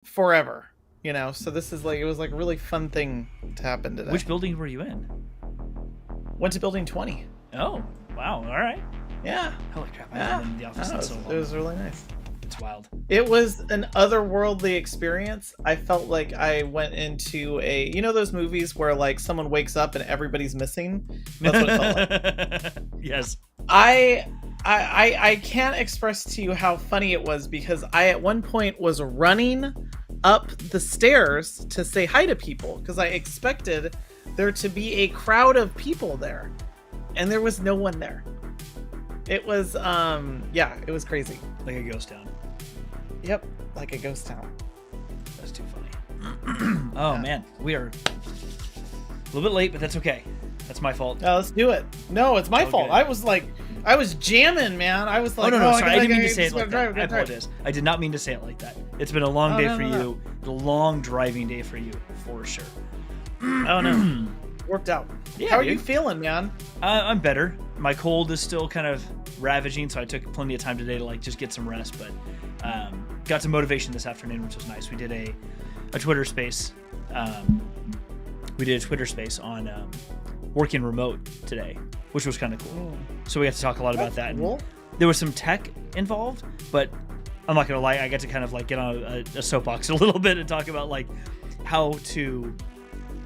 forever. So this is like it was like a really fun thing to happen today. Which building were you in? Went to building 20. Oh, wow. All right. Yeah. Holy crap. I haven't been in the office in so long. It was really nice. It's wild. It was an otherworldly experience. I felt like I went into those movies where like someone wakes up and everybody's missing? That's what it felt like. Yes. I can't express to you how funny it was because I at one point was running up the stairs to say hi to people because I expected there to be a crowd of people there, and there was no one there. It was it was crazy. Like a ghost town. Yep, like a ghost town. That's too funny. Oh man, we are a little bit late, but that's okay. That's my fault. Let's do it. No, it's my fault. Good. I was jamming, man. I was like, no, sorry. I didn't mean to say it like that. I apologize. I did not mean to say it like that. It's been a long day for you. A long driving day for you, for sure. Oh, no. Worked out. Yeah, how are you feeling, man? I'm better. My cold is still kind of ravaging, so I took plenty of time today to like just get some rest, but got some motivation this afternoon, which was nice. We did a Twitter space. We did a Twitter space on working remote today, which was kind of cool. So we got to talk a lot about that. Cool. And there was some tech involved, but I'm not gonna lie, I got to kind of like get on a soapbox a little bit and talk about like how to,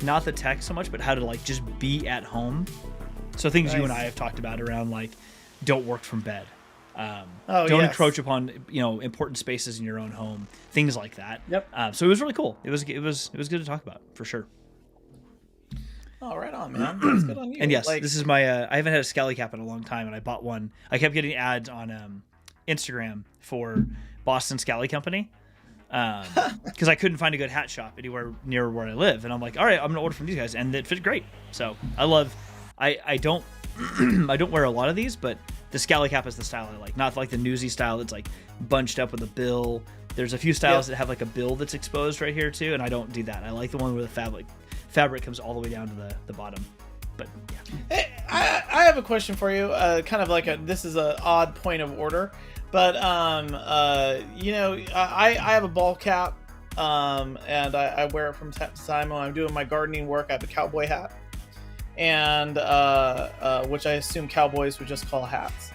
not the tech so much, but how to like just be at home. So things you and I have talked about around like don't work from bed, don't encroach upon important spaces in your own home, things like that. Yep. So it was really cool. It was good to talk about for sure. Oh, right on, man. That's good on you. And yes, this is my I haven't had a scally cap in a long time, and I bought one. I kept getting ads on Instagram for Boston Scally Company because I couldn't find a good hat shop anywhere near where I live, and I'm like, all right, I'm gonna order from these guys, and it fit great. So I don't I don't wear a lot of these, but the scally cap is the style I like, not like the newsy style that's like bunched up with a bill. There's a few styles that have like a bill that's exposed right here too, and I don't do that. I like the one where the fabric comes all the way down to the bottom. But yeah. Hey, I have a question for you. Kind of like this is an odd point of order, but I have a ball cap, and I wear it from time to time when I'm doing my gardening work. I have a cowboy hat, and which I assume cowboys would just call hats.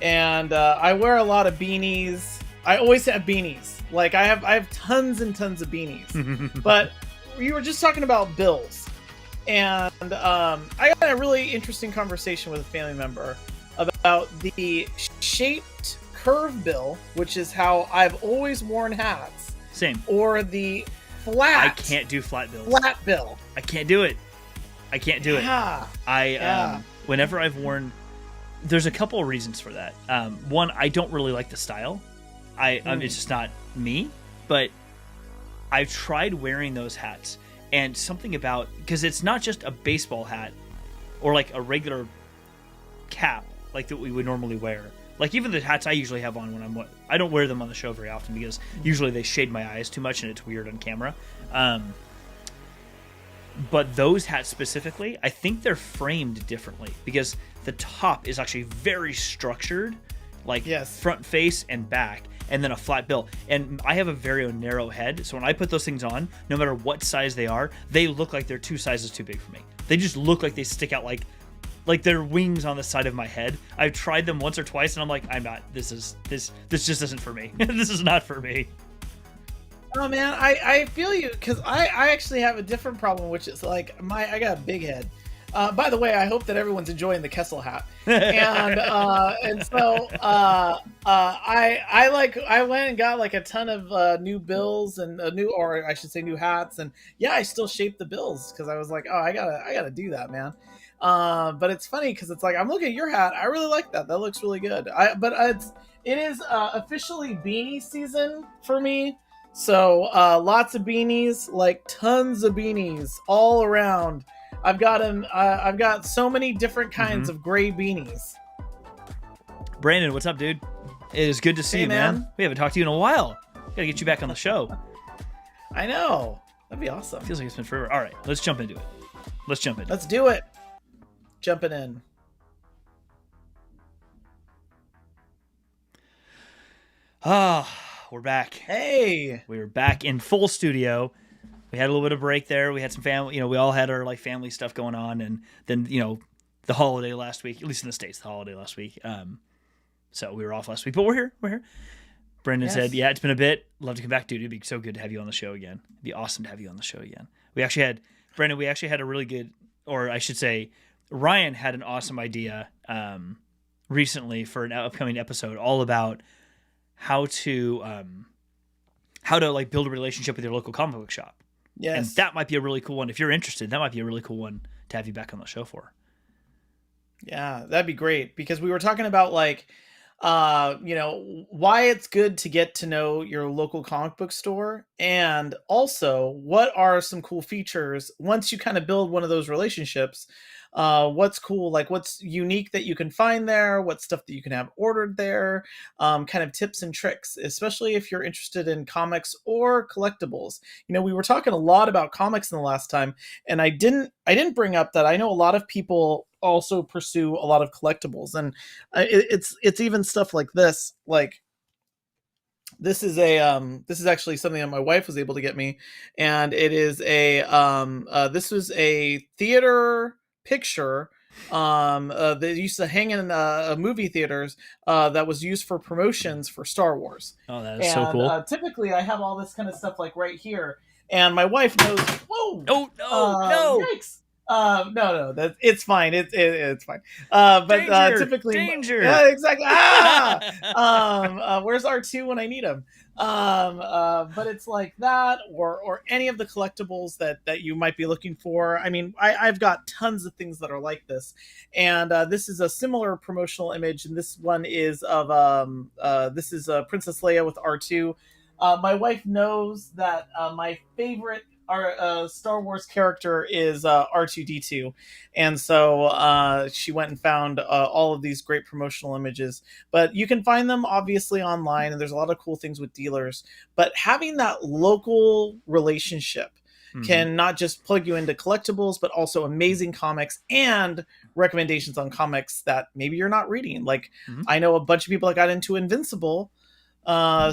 And I wear a lot of beanies. I always have beanies. Like I have tons and tons of beanies. But you were just talking about bills, and I got a really interesting conversation with a family member about the shaped curve bill, which is how I've always worn hats. Same. Or the flat. I can't do flat bills. Flat bill. I can't do it. Yeah. Whenever I've worn, there's a couple of reasons for that. One, I don't really like the style. It's just not me. But I've tried wearing those hats, and something about, because it's not just a baseball hat or like a regular cap like that we would normally wear. Like even the hats I usually have on when I don't wear them on the show very often because usually they shade my eyes too much and it's weird on camera. But those hats specifically, I think they're framed differently because the top is actually very structured, like front face and back, and then a flat bill. And I have a very narrow head, so when I put those things on, no matter what size they are, they look like they're 2 sizes too big for me. They just look like they stick out like they're wings on the side of my head. I've tried them once or twice, and I'm like, I'm not. This just isn't for me. This is not for me. Oh man, I feel you, because I actually have a different problem, which is like I got a big head. By the way, I hope that everyone's enjoying the Kessel hat. And so I went and got like a ton of new bills and new hats, and I still shape the bills because I was like, oh, I gotta do that, man. But it's funny because it's like I'm looking at your hat. I really like that. That looks really good. It is officially beanie season for me. So lots of beanies, like tons of beanies all around. I've got them. I've got so many different kinds of gray beanies. Brandon, what's up, dude? It is good to see you, man. We haven't talked to you in a while. Gotta get you back on the show. I know. That'd be awesome. Feels like it's been forever. All right, let's jump into it. Let's do it. Jumping in. we're back. Hey. We were back in full studio. We had a little bit of break there. We had some family, we all had our like family stuff going on, and then the holiday last week, at least in the States, the holiday last week. So we were off last week, but we're here. We're here. Brendan said, "Yeah, it's been a bit. Love to come back, dude. It'd be so good to have you on the show again. It'd be awesome to have you on the show again." We actually had a really good, or I should say, Ryan had an awesome idea recently for an upcoming episode, all about how to like build a relationship with your local comic book shop. Yes. And that might be a really cool one. If you're interested, that might be a really cool one to have you back on the show for. Yeah, that'd be great, because we were talking about like why it's good to get to know your local comic book store, and also what are some cool features once you kind of build one of those relationships. What's cool, like what's unique that you can find there, what stuff that you can have ordered there, kind of tips and tricks, especially if you're interested in comics or collectibles. We were talking a lot about comics in the last time, and I didn't bring up that I know a lot of people also pursue a lot of collectibles, and it's even stuff like this. Like, this is actually something that my wife was able to get me, and it is this was a theater picture that used to hang in movie theaters, that was used for promotions for Star Wars. Oh, that is so cool. Typically I have all this kind of stuff like right here, and my wife knows. Whoa! Oh no! Yikes! No, it's fine. It's fine. But Danger, typically, danger. Yeah, exactly. Where's R2 when I need him? But it's like that, or any of the collectibles that you might be looking for. I mean, I've got tons of things that are like this, and this is a similar promotional image, and this one is of this is Princess Leia with R2. My wife knows that my favorite Star Wars character is R2D2, and so she went and found all of these great promotional images. But you can find them obviously online, and there's a lot of cool things with dealers. But having that local relationship can not just plug you into collectibles, but also amazing comics and recommendations on comics that maybe you're not reading. Like, I know a bunch of people that got into Invincible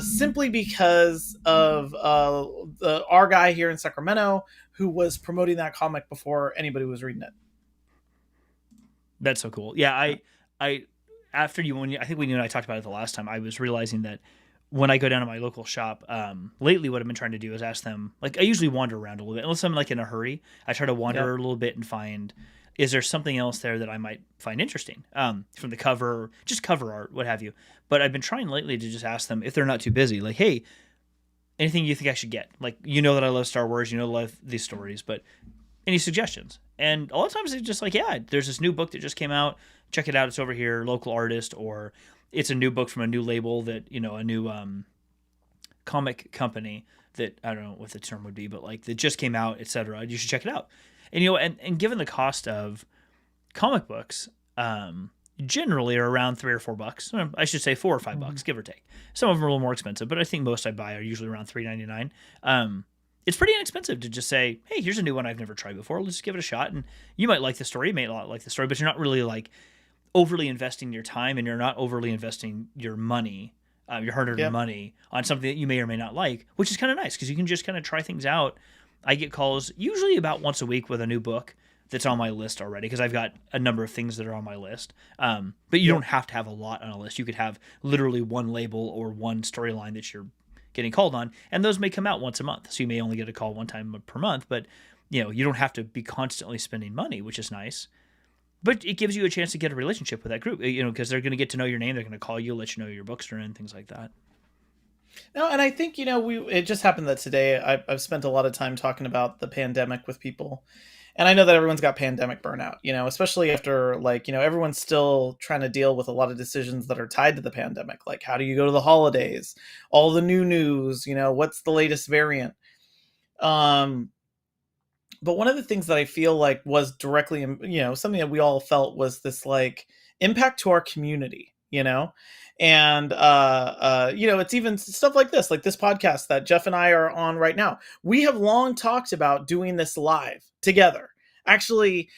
simply because of our guy here in Sacramento who was promoting that comic before anybody was reading it. That's so cool. Yeah, I after you, I think when you and I talked about it the last time, I was realizing that when I go down to my local shop, lately what I've been trying to do is ask them, like, I usually wander around a little bit. Unless I'm like in a hurry, I try to wander a little bit and find, is there something else there that I might find interesting, from the cover, just cover art, what have you. But I've been trying lately to just ask them if they're not too busy, like, hey, anything you think I should get? Like, that I love Star Wars, I love these stories, but any suggestions? And a lot of times they're just like, yeah, there's this new book that just came out. Check it out. It's over here, local artist, or it's a new book from a new label that, a new comic company that, I don't know what the term would be, but like that just came out, etc. You should check it out. And and given the cost of comic books, generally are around $3 or $4. I should say $4 or $5, give or take. Some of them are a little more expensive, but I think most I buy are usually around $3.99. It's pretty inexpensive to just say, hey, here's a new one I've never tried before. Let's just give it a shot. And you might like the story, you may not like the story, but you're not really like overly investing your time, and you're not overly investing your money, your hard-earned money, on something that you may or may not like, which is kind of nice because you can just kind of try things out. I get calls usually about once a week with a new book that's on my list already, because I've got a number of things that are on my list. But you don't have to have a lot on a list. You could have literally one label or one storyline that you're getting called on, and those may come out once a month. So you may only get a call one time per month, but you don't have to be constantly spending money, which is nice. But it gives you a chance to get a relationship with that group, because they're going to get to know your name. They're going to call you, let you know your books are in, things like that. No, and I think, it just happened that today I've spent a lot of time talking about the pandemic with people. And I know that everyone's got pandemic burnout, especially after, like, everyone's still trying to deal with a lot of decisions that are tied to the pandemic. Like, how do you go to the holidays? All the new news, what's the latest variant? But one of the things that I feel like was directly, something that we all felt was this like impact to our community, and it's even stuff like this podcast that Jeff and I are on right now. We have long talked about doing this live together, actually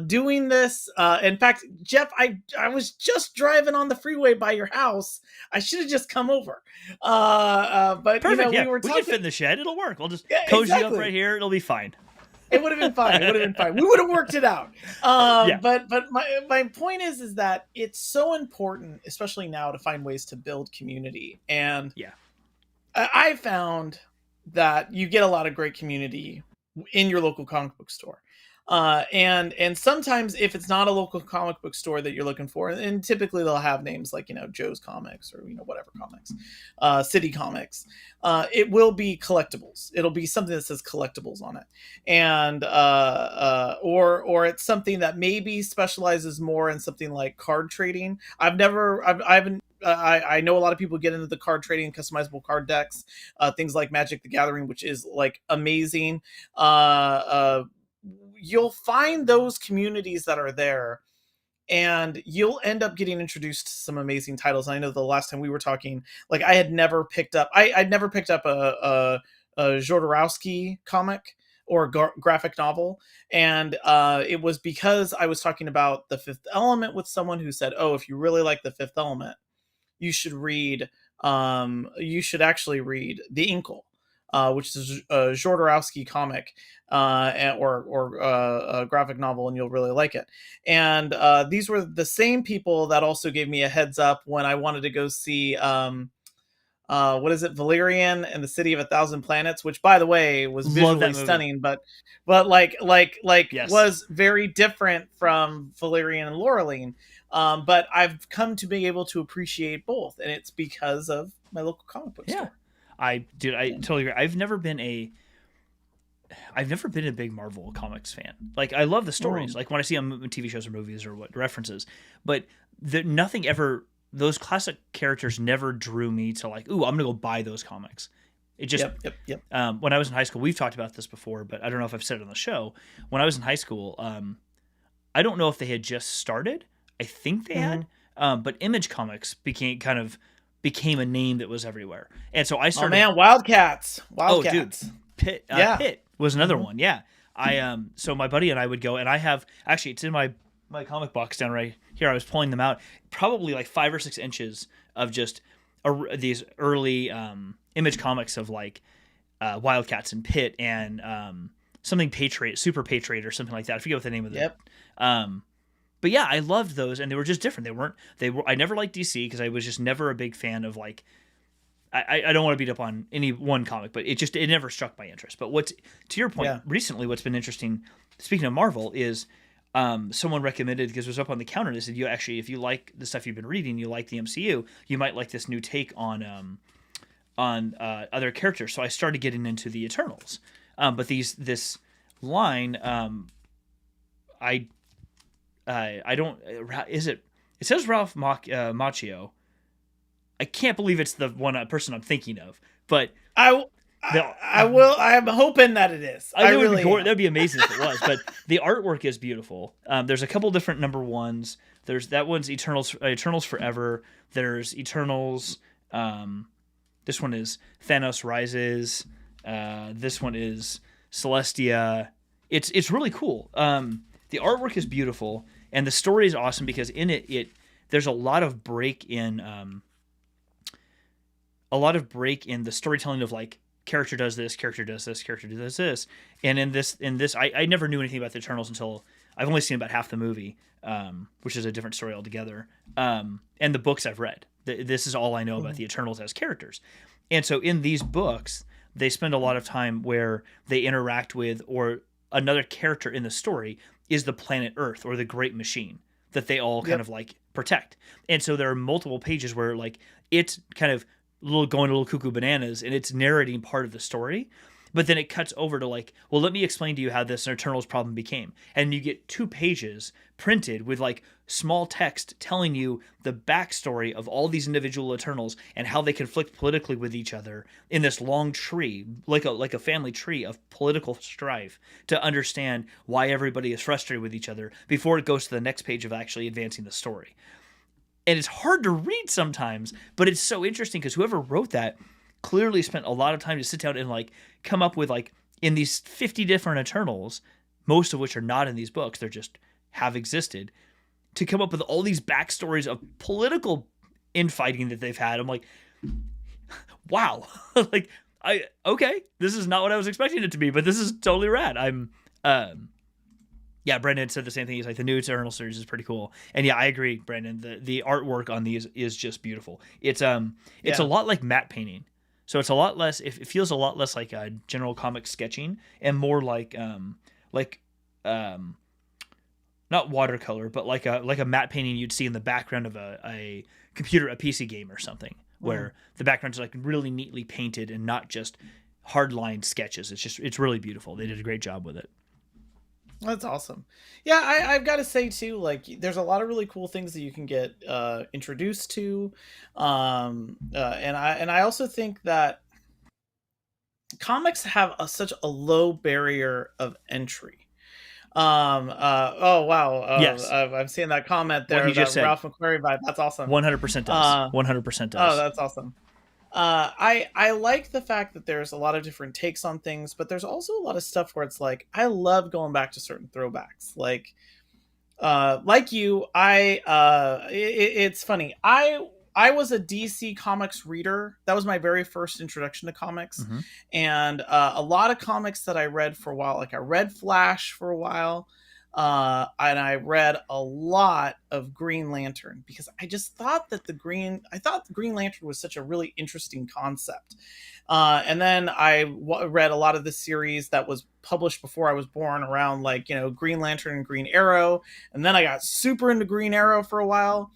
doing this. In fact, Jeff, I was just driving on the freeway by your house. I should have just come over. But you Perfect. know, we Yeah, were we can talking. fit in the shed. It'll work. We'll just Yeah, cozy you up exactly. right here. It'll be fine. It would have been fine. It would have been fine. We would have worked it out. Yeah. But my point is that it's so important, especially now, to find ways to build community. And Yeah. I found that you get a lot of great community in your local comic book store. And sometimes if it's not a local comic book store that you're looking for, and typically they'll have names like, you know, Joe's Comics or, you know, whatever comics, City Comics, it will be collectibles. It'll be something that says collectibles on it. And or it's something that maybe specializes more in something like card trading. I haven't I know a lot of people get into the card trading, customizable card decks, things like Magic the Gathering, which is like amazing. You'll find those communities that are there, and you'll end up getting introduced to some amazing titles. I know the last time we were talking, like I'd never picked up a Jodorowsky comic or graphic novel, and it was because I was talking about The Fifth Element with someone who said, "Oh, if you really like The Fifth Element, you should read you should actually read The Inkle, which is a Jodorowsky comic or a graphic novel, and you'll really like it." And these were the same people that also gave me a heads up when I wanted to go see what is it, Valerian and the City of a Thousand Planets, which by the way was Love visually that movie. stunning, but like Yes. was very different from Valerian and Laureline. But I've come to be able to appreciate both, and it's because of my local comic book Yeah. store. I totally agree. I've never been a big Marvel comics fan. Like I love the stories. Mm. Like when I see them in TV shows or movies or what references, but nothing ever. Those classic characters never drew me to like, ooh, I'm gonna go buy those comics. It just Yep. when I was in high school, we've talked about this before, but I don't know if I've said it on the show. When I was in high school, I don't know if they had just started. I think they Hmm. had, but Image Comics became a name that was everywhere, and so I Oh started. man, Wildcats, Oh, dude, Wildcats. Yeah. Pit was another Hmm. one. Yeah, so my buddy and I would go, and I have actually it's in my comic box down right here. I was pulling them out, probably like 5 or 6 inches of just these early Image Comics of like Wildcats and Pit and something Patriot, Super Patriot or something like that. I forget what the name of it. Yep. But yeah, I loved those, and they were just different. They were. I never liked DC because I was just never a big fan of like. I don't want to beat up on any one comic, but it never struck my interest. But what's to your point, Yeah. recently, what's been interesting, speaking of Marvel, is someone recommended because it was up on the counter. They said, "You actually, if you like the stuff you've been reading, you like the MCU, you might like this new take on other characters." So I started getting into the Eternals, but this line, I don't. Is it? It says Ralph Macchio. I can't believe it's the one person I'm thinking of, but I I will. I'm hoping that it is. I would really be am. that'd be amazing if it was. But the artwork is beautiful. There's a couple different number ones. There's that one's Eternals Forever. There's Eternals. This one is Thanos Rises. This one is Celestia. It's really cool. The artwork is beautiful, and the story is awesome because in it there's a lot of break in the storytelling of like character does this, character does this, character does this, and in this I never knew anything about the Eternals until I've only seen about half the movie, which is a different story altogether. And the books I've read, this is all I know about the Eternals as characters, and so in these books they spend a lot of time where they interact with or another character in the story is the planet Earth or the Great Machine that they all kind of like protect, and so there are multiple pages where like it's kind of going a little cuckoo bananas and it's narrating part of the story, but then it cuts over to like, well, let me explain to you how this Eternals problem became, and you get 2 pages printed with like small text telling you the backstory of all these individual Eternals and how they conflict politically with each other in this long tree, like a family tree of political strife, to understand why everybody is frustrated with each other before it goes to the next page of actually advancing the story. And it's hard to read sometimes, but it's so interesting because whoever wrote that clearly spent a lot of time to sit down and like come up with like in these 50 different Eternals, most of which are not in these books, they're just have existed, to come up with all these backstories of political infighting that they've had. I'm like, wow, like okay, this is not what I was expecting it to be, but this is totally rad. Um yeah, Brendan said the same thing. He's like, the new Eternal series is pretty cool, and yeah, I agree, Brendan. The artwork on these is just beautiful. It's a Yeah. lot like matte painting, so it's a lot less. It feels a lot less like general comic sketching and more like um not watercolor, but like a matte painting you'd see in the background of a computer, a PC game or something, Mm. where the background's like really neatly painted and not just hard lined sketches. It's really beautiful. They did a great job with it. That's awesome. Yeah, I've got to say too, like there's a lot of really cool things that you can get introduced to, and I also think that comics have such a low barrier of entry. Oh wow, Yes, I'm seeing that comment what there, he just that said, Ralph McQuarrie vibe. That's awesome. 100% does. Uh, 100% oh, does. that's awesome. I like the fact that there's a lot of different takes on things, but there's also a lot of stuff where it's like I love going back to certain throwbacks. Like you, it's funny. I was a DC Comics reader. That was my very first introduction to comics, Hmm. and a lot of comics that I read for a while. Like I read Flash for a while, and I read a lot of Green Lantern because I just thought that I thought the Green Lantern was such a really interesting concept. And then read a lot of the series that was published before I was born, around like Green Lantern and Green Arrow, and then I got super into Green Arrow for a while.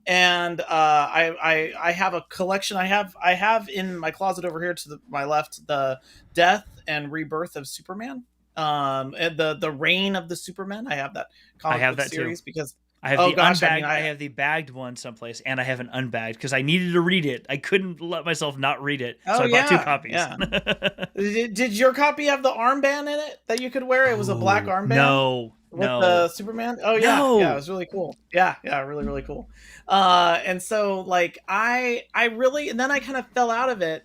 And I have a collection. I have in my closet over here to my left the Death and Rebirth of Superman, and the Reign of the Superman. I have that I comic have book that too. series because, I have oh the gosh, I mean, unbagged, I have the bagged one someplace, and I have an unbagged because I needed to read it. I couldn't let myself not read it, so oh I bought two yeah, copies. yeah. Did your copy have the armband in it that you could wear? It was a black Oh armband no, with no, the Superman. Oh yeah, yeah, it no! was really cool. Yeah, yeah, really, really cool. And so like I really, and then I kind of fell out of it.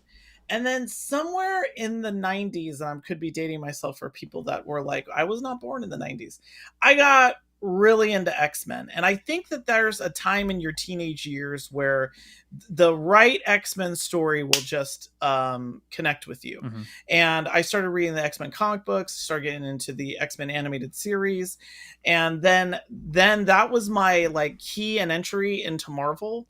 And then somewhere in the 90s, could be dating myself for people that were like, I was not born in the 90s. I got really into X-Men. And I think that there's a time in your teenage years where the right X-Men story will just connect with you. Hmm. And I started reading the X-Men comic books, started getting into the X-Men animated series, and then that was my like key and entry into Marvel.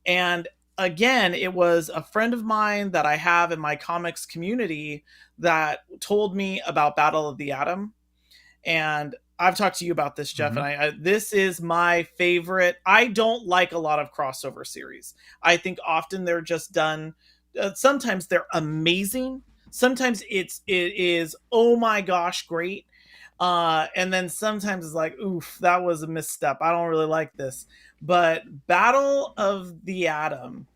And again, it was a friend of mine that I have in my comics community that told me about Battle of the Atom. And I've talked to you about this, Jeff, Hmm. and this is my favorite. I don't like a lot of crossover series. I think often they're just done. Sometimes they're amazing. Sometimes it is, oh my gosh, great. And then sometimes it's like, oof, that was a misstep. I don't really like this. But Battle of the Atom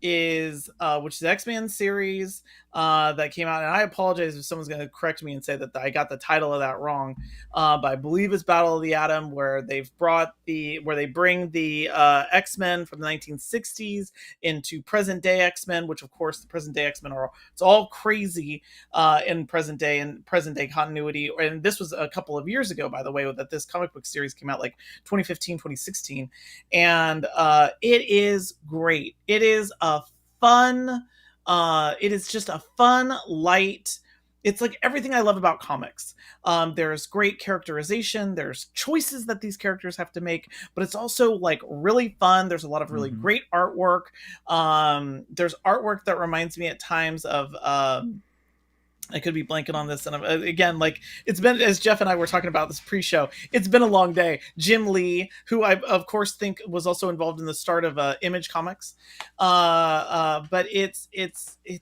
is which is the X-Men series that came out, and I apologize if someone's going to correct me and say that I got the title of that wrong, but I believe it's Battle of the Atom, where they bring the X-Men from the 1960s into present day X-Men, which of course the present day X-Men are, it's all crazy in present day continuity. And this was a couple of years ago, by the way, that this comic book series came out, like 2015, 2016. And it is great. It is a fun, it is just a fun, light, it's like everything I love about comics. There's great characterization, there's choices that these characters have to make, but it's also like really fun. There's a lot of really Hmm. great artwork. There's artwork that reminds me at times of I could be blanking on this, and again, like it's been, as Jeff and I were talking about this pre-show, it's been a long day. Jim Lee, who I of course think was also involved in the start of Image Comics, but it's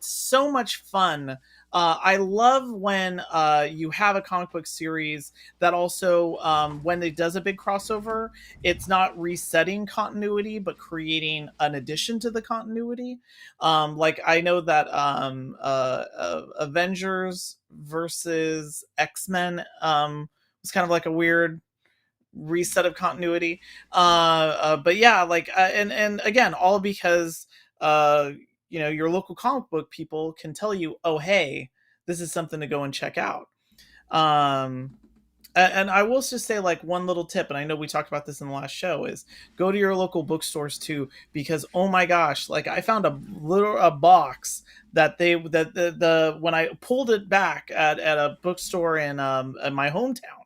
so much fun. I love when you have a comic book series that also, when it does a big crossover, it's not resetting continuity, but creating an addition to the continuity. Like I know that Avengers versus X-Men was kind of like a weird reset of continuity. But yeah, like and again, all because uh, your local comic book people can tell you, oh hey, this is something to go and check out. Um, And I will just say, like, one little tip, and I know we talked about this in the last show, is go to your local bookstores too, because oh my gosh, like I found a box that the when I pulled it back at a bookstore in my hometown,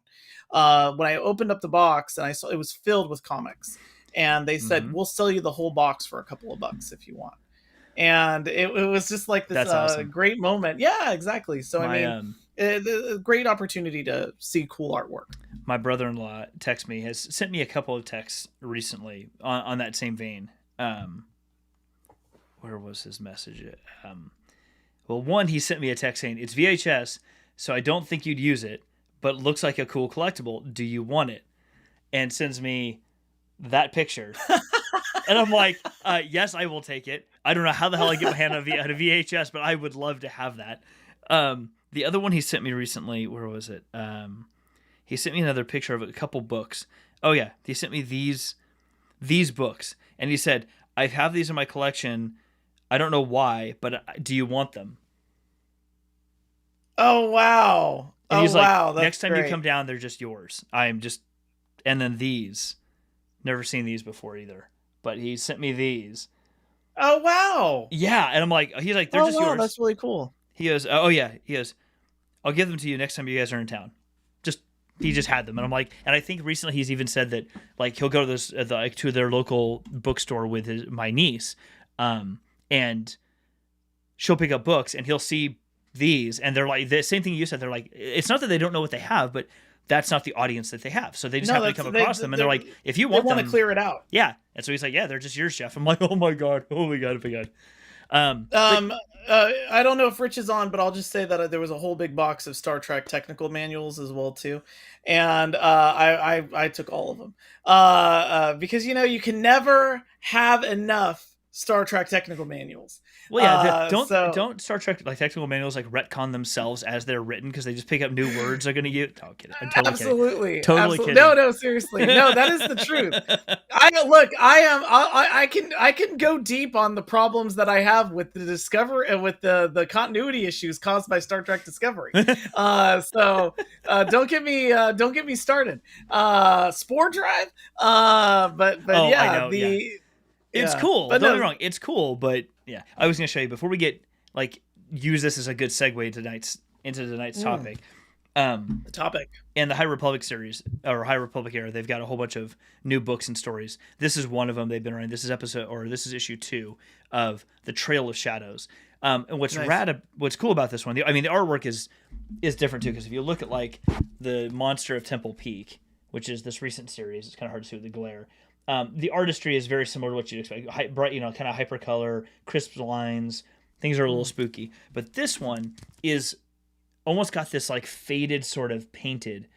when I opened up the box and I saw it was filled with comics, and they said, we'll sell you the whole box for a couple of bucks if you want. And it was just like this That's awesome. great moment. Yeah, exactly. So I My mean, a great opportunity to see cool artwork. my brother-in-law has sent me a couple of texts recently on that same vein. Where was his message? Well, one, he sent me a text saying it's VHS, so I don't think you'd use it, but it looks like a cool collectible. Do you want it? And sends me that picture. And I'm like, yes, I will take it. I don't know how the hell I get my hand on a VHS, but I would love to have that. The other one he sent me recently, where was it? He sent me another picture of a couple books. Oh yeah, he sent me these books, and he said, I have these in my collection. I don't know why, but do you want them? Oh wow! And Oh he's like, wow! That's next time great. you come down, they're just yours. I'm just, and then these, never seen these before either. But he sent me these. Oh wow! Yeah, and I'm like, he's like, they're Oh just wow! yours. That's really cool. He goes, oh yeah, he goes, I'll give them to you next time you guys are in town. He just had them, and I'm like, and I think recently he's even said that like he'll go to this to their local bookstore with my niece, and she'll pick up books, and he'll see these, and they're like the same thing you said. They're like, it's not that they don't know what they have, but that's not the audience that they have, so they just happen to come across them, and they're like, if you want them, they want to clear it out. Yeah, and so he's like, yeah, they're just yours, Jeff. I'm like, oh my god, oh my god. I don't know if Rich is on, but I'll just say that there was a whole big box of Star Trek technical manuals as well too, and I took all of them because you can never have enough Star Trek technical manuals. Well, yeah, don't Star Trek like technical manuals like retcon themselves as they're written because they just pick up new words they're going to use. No, kidding. I'm totally kidding. No, seriously, no, that is the truth. I can go deep on the problems that I have with the Discovery with the continuity issues caused by Star Trek Discovery. So don't get me started. Spore Drive, but yeah, I know, it's cool. Don't get me wrong, it's cool, but yeah, I was gonna show you before we get use this as a good segue into tonight's topic. The topic in the High Republic series or High Republic era, they've got a whole bunch of new books and stories. This is one of them they've been running. This is issue 2 of the Trail of Shadows. And what's cool about this one? The artwork is different too because if you look at like the Monster of Temple Peak, which is this recent series, it's kind of hard to see with the glare. The artistry is very similar to what you'd expect. Bright, kind of hypercolor, crisp lines. Things are a little spooky. But this one is almost got this like faded sort of painted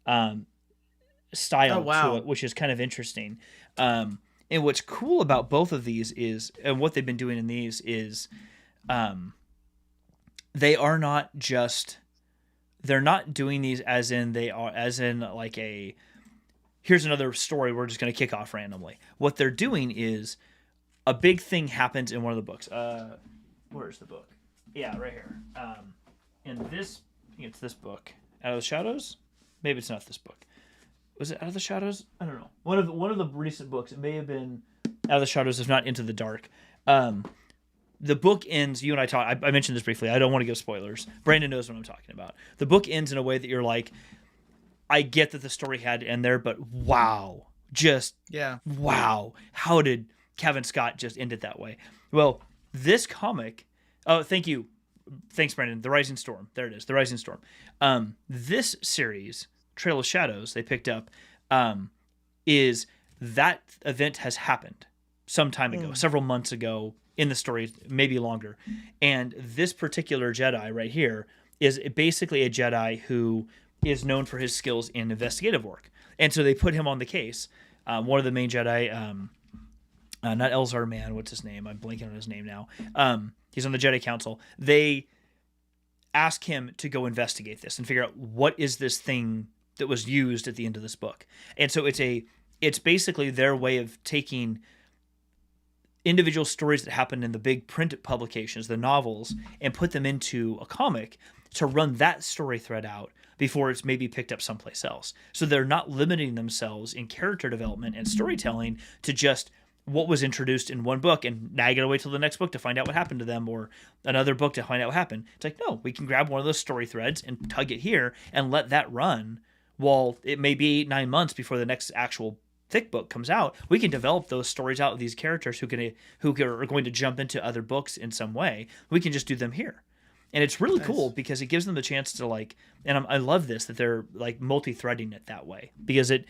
style to it, which is kind of interesting. And what's cool about both of these is, and what they've been doing in these is, they are not just, they're not doing these as in like a, here's another story we're just going to kick off randomly. What they're doing is a big thing happens in one of the books. Where's the book? Yeah, right here. In this, I think it's this book, Out of the Shadows. Maybe it's not this book. Was it Out of the Shadows? I don't know. One of the recent books. It may have been Out of the Shadows, if not Into the Dark. The book ends. You and I talked. I mentioned this briefly. I don't want to give spoilers. Brandon knows what I'm talking about. The book ends in a way that you're like, I get that the story had to end there, but wow, wow, how did Kevin Scott just end it that way? Well, this comic. Oh, thank you. Thanks, Brandon. The Rising Storm. There it is. The Rising Storm. This series, Trail of Shadows, they picked up, is that event has happened some time ago, several months ago in the story, maybe longer. And this particular Jedi right here is basically a Jedi who is known for his skills in investigative work. And so they put him on the case. One of the main Jedi, not Elzar Man, what's his name? I'm blanking on his name now. He's on the Jedi Council. They ask him to go investigate this and figure out what is this thing that was used at the end of this book. And so it's basically their way of taking individual stories that happened in the big print publications, the novels, and put them into a comic to run that story thread out before it's maybe picked up someplace else. So they're not limiting themselves in character development and storytelling to just what was introduced in one book and now you gotta wait till the next book to find out what happened to them, or another book to find out what happened. It's like, no, we can grab one of those story threads and tug it here and let that run while it may be 8-9 months before the next actual thick book comes out. We can develop those stories out of these characters who are going to jump into other books in some way. We can just do them here. And it's really cool because it gives them the chance to like, and I love this, that they're like multi-threading it that way, because it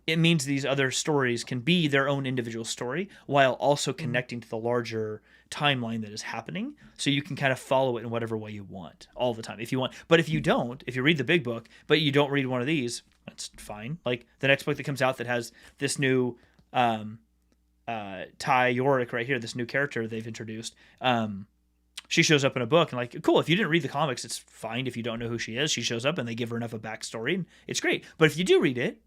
means these other stories can be their own individual story while also connecting to the larger timeline that is happening. So you can kind of follow it in whatever way you want all the time if you want. But if you don't, if you read the big book, but you don't read one of these, that's fine. Like the next book that comes out that has this new Ty Yorick right here, this new character they've introduced. She shows up in a book and like, cool. If you didn't read the comics, it's fine. If you don't know who she is, she shows up and they give her enough of a backstory and it's great. But if you do read it,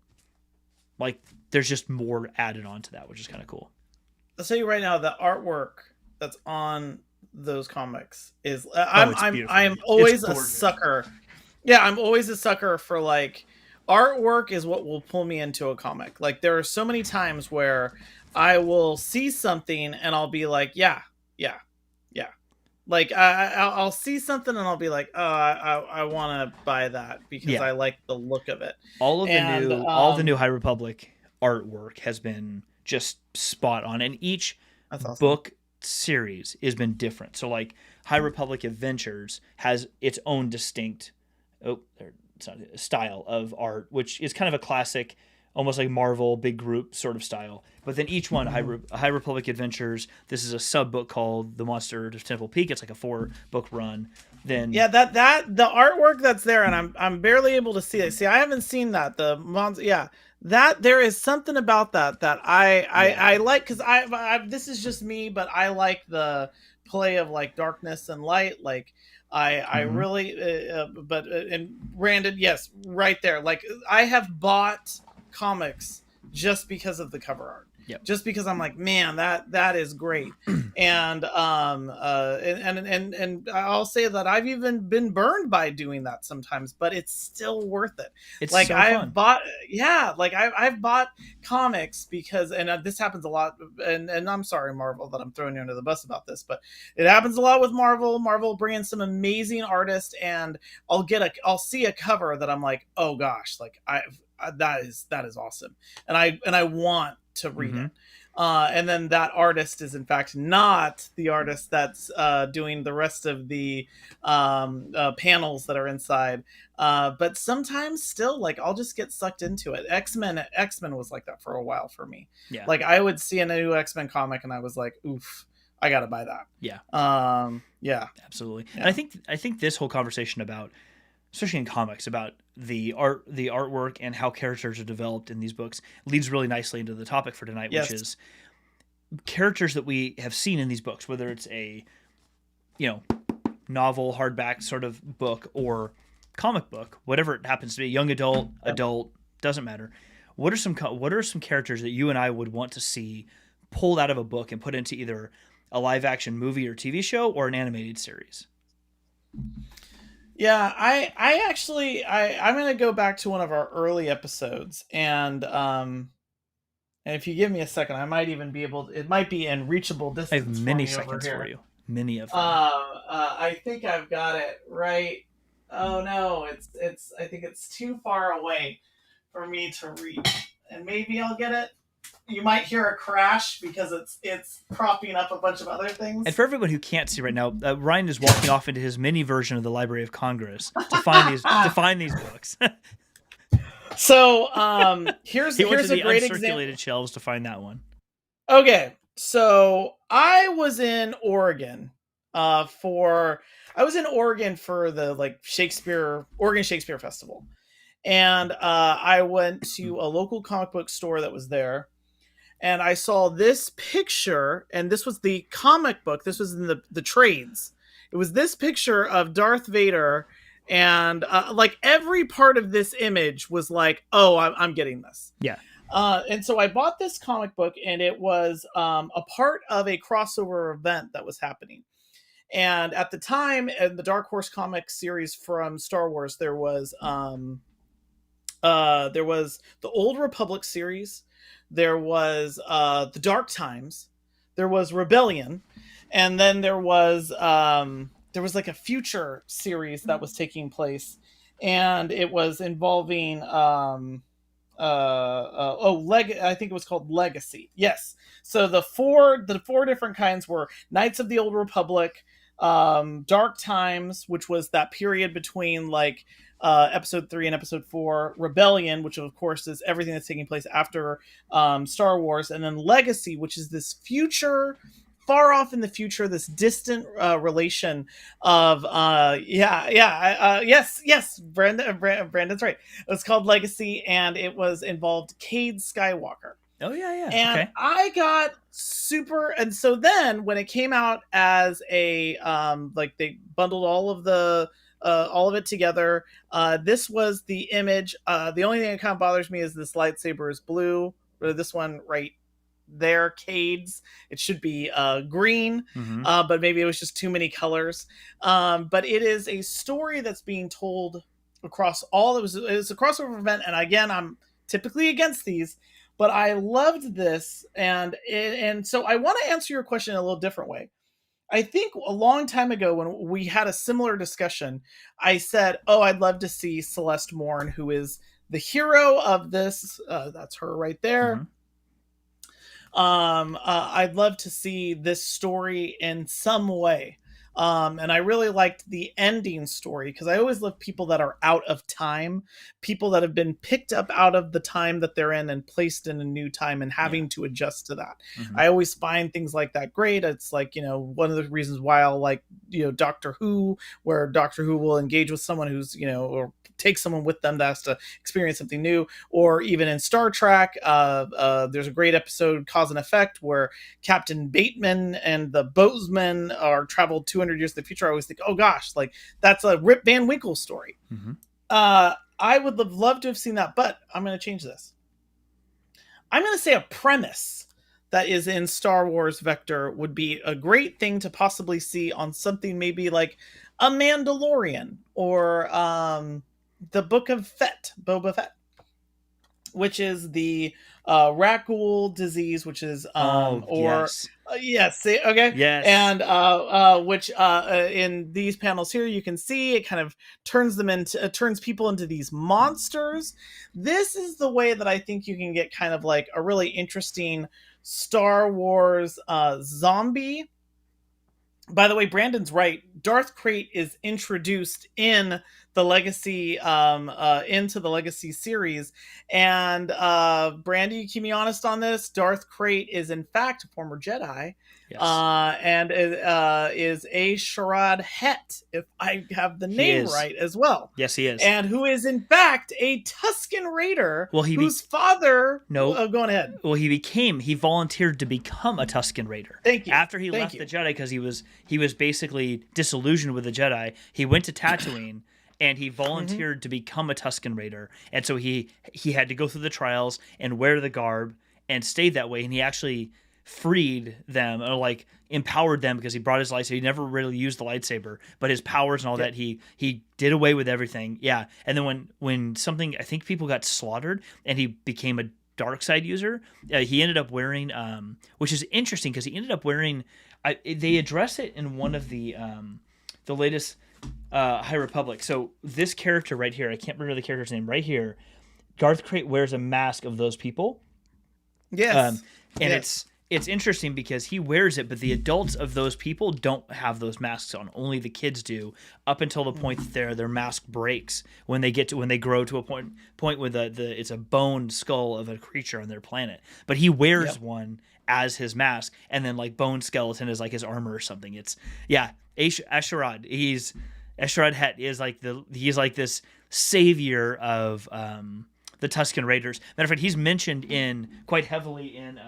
like there's just more added on to that, which is kind of cool. I'll tell you right now, the artwork that's on those comics is I'm always a sucker. Yeah, I'm always a sucker for like artwork is what will pull me into a comic. Like there are so many times where I will see something and I'll be like, yeah. Like I'll see something and I'll be like, oh, I want to buy that because I like the look of it. All the new High Republic artwork has been just spot on, and each book series has been different. So like High Republic Adventures has its own distinct style of art, which is kind of a classic, almost like Marvel big group sort of style. But then each one, High Republic Adventures, this is a sub book called The Monster of Temple Peak. It's like a 4-book run. Then that the artwork that's there, and I'm barely able to see it. See, I haven't seen that. That there is something about that I like, because I this is just me, but I like the play of like darkness and light. Like I really, and Brandon, yes, right there. Like I have bought comics just because of the cover art. Yep. Just because I'm like, man, that is great. And and I'll say that I've even been burned by doing that sometimes, but it's still worth it. It's like so I've bought comics because, and this happens a lot, and I'm sorry, Marvel, that I'm throwing you under the bus about this, but it happens a lot with Marvel bringing some amazing artists, and I'll see a cover that I'm like, oh gosh, like that is awesome, and I want to read it. And then that artist is in fact not the artist that's doing the rest of the panels that are inside. But sometimes still, like, I'll just get sucked into it. X-Men was like that for a while for me. Yeah. Like I would see a new X-Men comic and I was like, oof, I gotta buy that. Yeah. Yeah. Absolutely. Yeah. And I think this whole conversation about, especially in comics, about the artwork and how characters are developed in these books leads really nicely into the topic for tonight, which is characters that we have seen in these books, whether it's a, novel, hardback sort of book or comic book, whatever it happens to be, young adult, doesn't matter. What are some characters that you and I would want to see pulled out of a book and put into either a live action movie or TV show or an animated series? Yeah, I actually I'm gonna go back to one of our early episodes, and if you give me a second, I might even be able. It might be in reachable distance. I have many seconds for you. Many of them. I think I've got it right. Oh no, it's. I think it's too far away for me to reach, and maybe I'll get it. You might hear a crash because it's propping up a bunch of other things. And for everyone who can't see right now, Ryan is walking off into his mini version of the Library of Congress to find these books. So here's the a great example. Uncirculated shelves to find that one. Okay, so I was in Oregon for the Oregon Shakespeare Festival, and I went to a local comic book store that was there. And I saw this picture, and this was the comic book. This was in the trades. It was this picture of Darth Vader, and like every part of this image was like, oh, I'm getting this. Yeah. And so I bought this comic book, and it was a part of a crossover event that was happening. And at the time, in the Dark Horse comic series from Star Wars, there was the Old Republic series, there was the Dark Times, there was Rebellion, and then there was like a future series that was taking place, and it was involving I think it was called Legacy. Yes. So the four different kinds were Knights of the Old Republic, Dark Times, which was that period between like episode 3 and episode 4, Rebellion, which of course is everything that's taking place after Star Wars, and then Legacy, which is this future, far off in the future, this distant relation of yes, Brandon's right. It was called Legacy, and it was involved Cade Skywalker. Oh yeah. And Okay. I got super, and so then when it came out as a like they bundled all of it together, this was the image. The only thing that kind of bothers me is this lightsaber is blue, or this one right there, Cade's. It should be green, Mm-hmm. but maybe it was just too many colors. But it is a story that's being told across all. It was a crossover event, and again, I'm typically against these, but I loved this, and so I want to answer your question in a little different way. I think a long time ago when we had a similar discussion, I said, "Oh, I'd love to see Celeste Morn, who is the hero of this. That's her right there. Mm-hmm. I'd love to see this story in some way." And I really liked the ending story because I always love people that are out of time, people that have been picked up out of the time that they're in and placed in a new time and having to adjust to that. Mm-hmm. I always find things like that great. It's like, one of the reasons why I'll like, Doctor Who, where Doctor Who will engage with someone who's, or take someone with them that has to experience something new. Or even in Star Trek, there's a great episode, Cause and Effect, where Captain Bateman and the boatmen are traveled 200 years to the future. I always think, oh gosh, like that's a Rip Van Winkle story. Mm-hmm. I would have loved to have seen that, but I'm going to change this. I'm going to say a premise that is in Star Wars Vector would be a great thing to possibly see on something maybe like a Mandalorian or the Book of Boba Fett, which is the Rakghoul disease, which is yes. Yes, okay. Yes. And which in these panels here you can see it kind of turns people into these monsters. This is the way that I think you can get kind of like a really interesting Star Wars zombie. By the way, Brandon's right. Darth Krayt is introduced in the Legacy into the Legacy series, and Brandy, you keep me honest on this. Darth Krayt is in fact a former Jedi, Yes. and is a Sharad Het, if I have the name right as well. Yes, he is. And who is in fact a Tusken Raider, Well, whose father... No. Go on ahead. Well, he volunteered to become a Tusken Raider. Thank you. After he left the Jedi, because he was basically disillusioned with the Jedi, he went to Tatooine and he volunteered to become a Tusken Raider. And so he had to go through the trials and wear the garb and stay that way. And he actually freed them, or like empowered them, because he brought his lightsaber. He never really used the lightsaber, but his powers and all that, he did away with everything. Yeah. And then when something, I think people got slaughtered and he became a dark side user, he ended up wearing which is interesting because he ended up wearing, they address it in one of the latest High Republic. So this character right here, I can't remember the character's name right here, Darth Krayt wears a mask of those people. Yes. And yes. It's interesting because he wears it, but the adults of those people don't have those masks on. Only the kids do, up until the point that their mask breaks when they grow to a point where it's a bone skull of a creature on their planet. But he wears one as his mask, and then like bone skeleton is like his armor or something. It's Asherad. Asherad Het is he's like this savior of the Tusken Raiders. Matter of fact, he's mentioned quite heavily in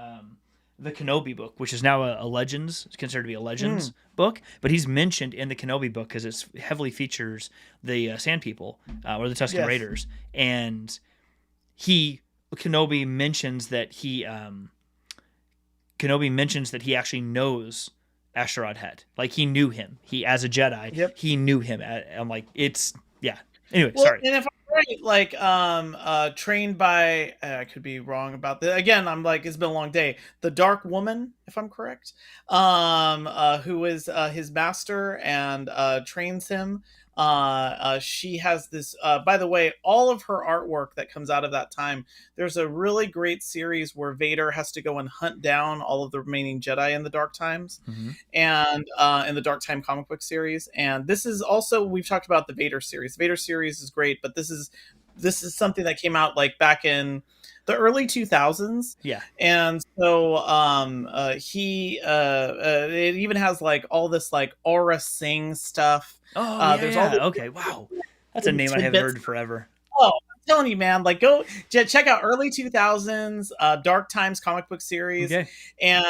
the Kenobi book, which is now it's considered to be a Legends book, but he's mentioned in the Kenobi book because it heavily features the Sand People, or the Tusken Raiders, and Kenobi mentions that he actually knows Asherod had. Like, he knew him. He, as a Jedi, Yep. he knew him. I'm like, it's, yeah. Anyway, Well, sorry. and if I'm right, like trained by I could be wrong about that. Again, I'm like it's been a long day. The Dark Woman, if I'm correct, who is his master and trains him. She has this. By the way, all of her artwork that comes out of that time. There's a really great series where Vader has to go and hunt down all of the remaining Jedi in the Dark Times, Mm-hmm. and in the Dark Time comic book series. And this is also we've talked about the Vader series. The Vader series is great, but this is something that came out like back in the early 2000s. Yeah. And so he it even has like all this like Aura Singh stuff. Oh, yeah, There's all the okay, wow. That's a name I haven't tidbits. heard forever. Oh, I'm telling you, man! Like, go check out early 2000s Dark Times comic book series, Okay. and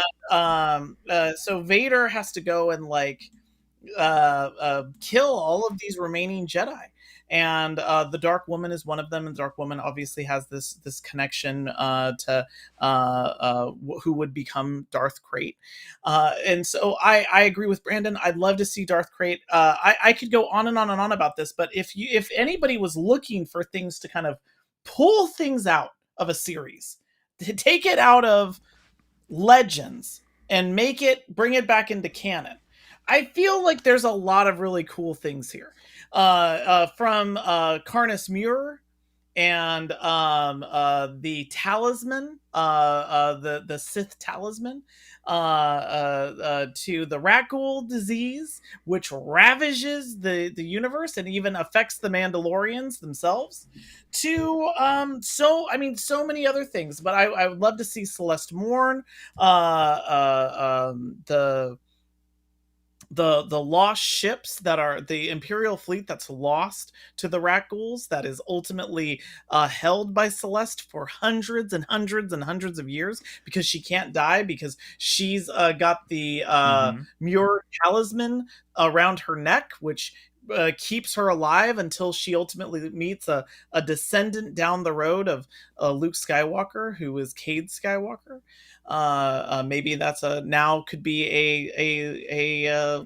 so Vader has to go and like kill all of these remaining Jedi, and the Dark Woman is one of them. And the Dark Woman obviously has this connection to who would become Darth Krayt, and so I agree with Brandon. I'd love to see Darth Krayt. I could go on and on and on about this, but if anybody was looking for things to kind of pull things out of a series, to take it out of Legends and bring it back into canon, I feel like there's a lot of really cool things here. From Carnus Muir and the talisman, the Sith talisman, to the Rakghoul disease, which ravages the universe and even affects the Mandalorians themselves. To so many other things. But I would love to see Celeste Morn, the lost ships that are the Imperial fleet that's lost to the Rakghouls, that is ultimately held by Celeste for hundreds and hundreds and hundreds of years because she can't die, because she's got the Muir talisman around her neck, which keeps her alive until she ultimately meets a descendant down the road of Luke Skywalker, who is Cade Skywalker. Maybe that's now could be a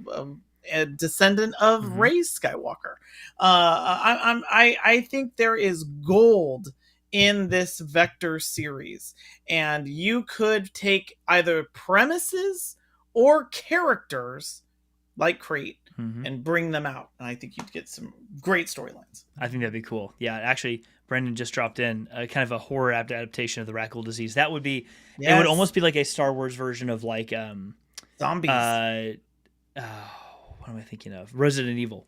descendant of Rey Skywalker. I think there is gold in this Vector series, and you could take either premises or characters like Krayt and bring them out, and I think you'd get some great storylines. I think that'd be cool. Yeah, actually, Brendan just dropped in kind of a horror adaptation of the Rakghoul disease. That would be, it would almost be like a Star Wars version of like zombies. What am I thinking of? Resident Evil,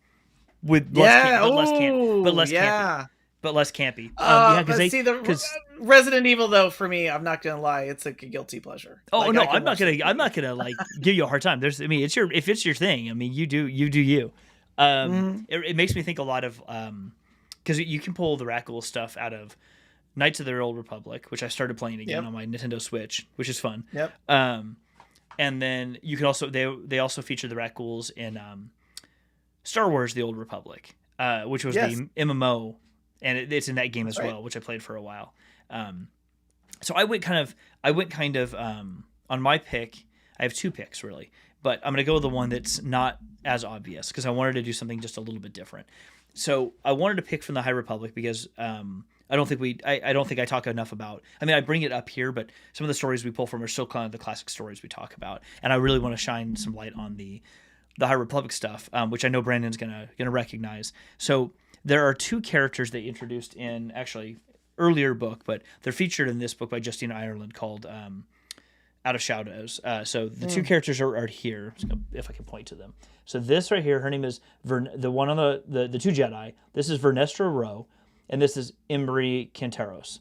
with less campy. But less campy. Because Resident Evil, though, for me, I'm not gonna lie, it's like a guilty pleasure. Oh, like, no, I'm not gonna like give you a hard time. If it's your thing. I mean, you do you. It makes me think a lot of because you can pull the Rakghoul stuff out of Knights of the Old Republic, which I started playing again on my Nintendo Switch, which is fun. Yep. And then you can also they also feature the Rakghouls in Star Wars: The Old Republic, which was the MMO. And it's in that game as well, which I played for a while. So I went kind of on my pick. I have two picks really, but I'm gonna go with the one that's not as obvious because I wanted to do something just a little bit different. So I wanted to pick from the High Republic because I don't think I talk enough about. I mean, I bring it up here, but some of the stories we pull from are still kind of the classic stories we talk about, and I really want to shine some light on the High Republic stuff, which I know Brandon's gonna recognize. So there are two characters they introduced in actually earlier book, but they're featured in this book by Justine Ireland called Out of Shadows. So the two characters are here, if I can point to them. So this right here, her name is the one on the two Jedi. This is Vernestra Rowe, and this is Embry Canteros.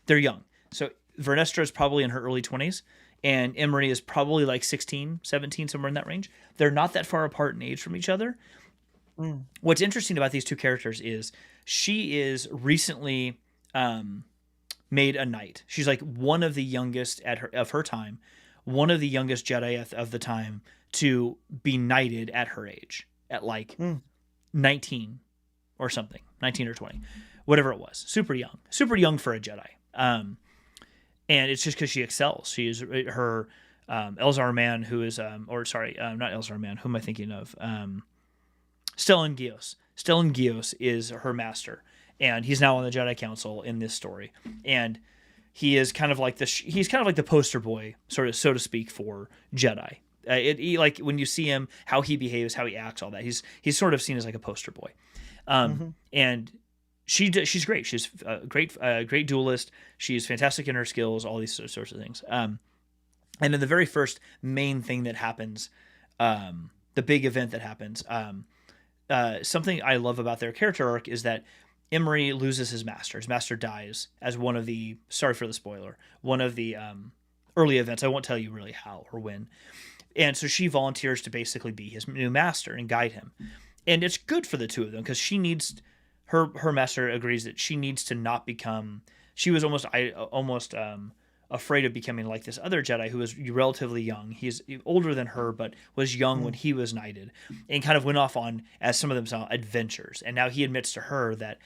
They're young. So Vernestra is probably in her early 20s, and Emery is probably like 16, 17, somewhere in that range. They're not that far apart in age from each other. What's interesting about these two characters is she is recently made a knight. She's like one of the youngest of her time, one of the youngest Jedi of the time to be knighted at her age, at like 19 or something, 19 or 20, whatever it was. Super young for a Jedi. And it's just because she excels. She is her Elzar Mann, who is not Elzar Mann. Who am I thinking of? Stellan Gios. Stellan Gios is her master, and he's now on the Jedi Council in this story, and he is kind of like the poster boy, sort of, so to speak, for Jedi. Like when you see him, how he behaves, how he acts, all that. He's sort of seen as like a poster boy, and she's great. She's a great duelist. She's fantastic in her skills, all these sorts of things. And then the very first main thing that happens, the big event that happens, something I love about their character arc is that Emery loses his master. His master dies as one of the, sorry for the spoiler, one of the early events. I won't tell you really how or when. And so she volunteers to basically be his new master and guide him. And it's good for the two of them because she needs, her master agrees that she needs to not become, she was almost afraid of becoming like this other Jedi who was relatively young. He's older than her, but was young when he was knighted, and kind of went off on, as some of them saw, adventures. And now he admits to her that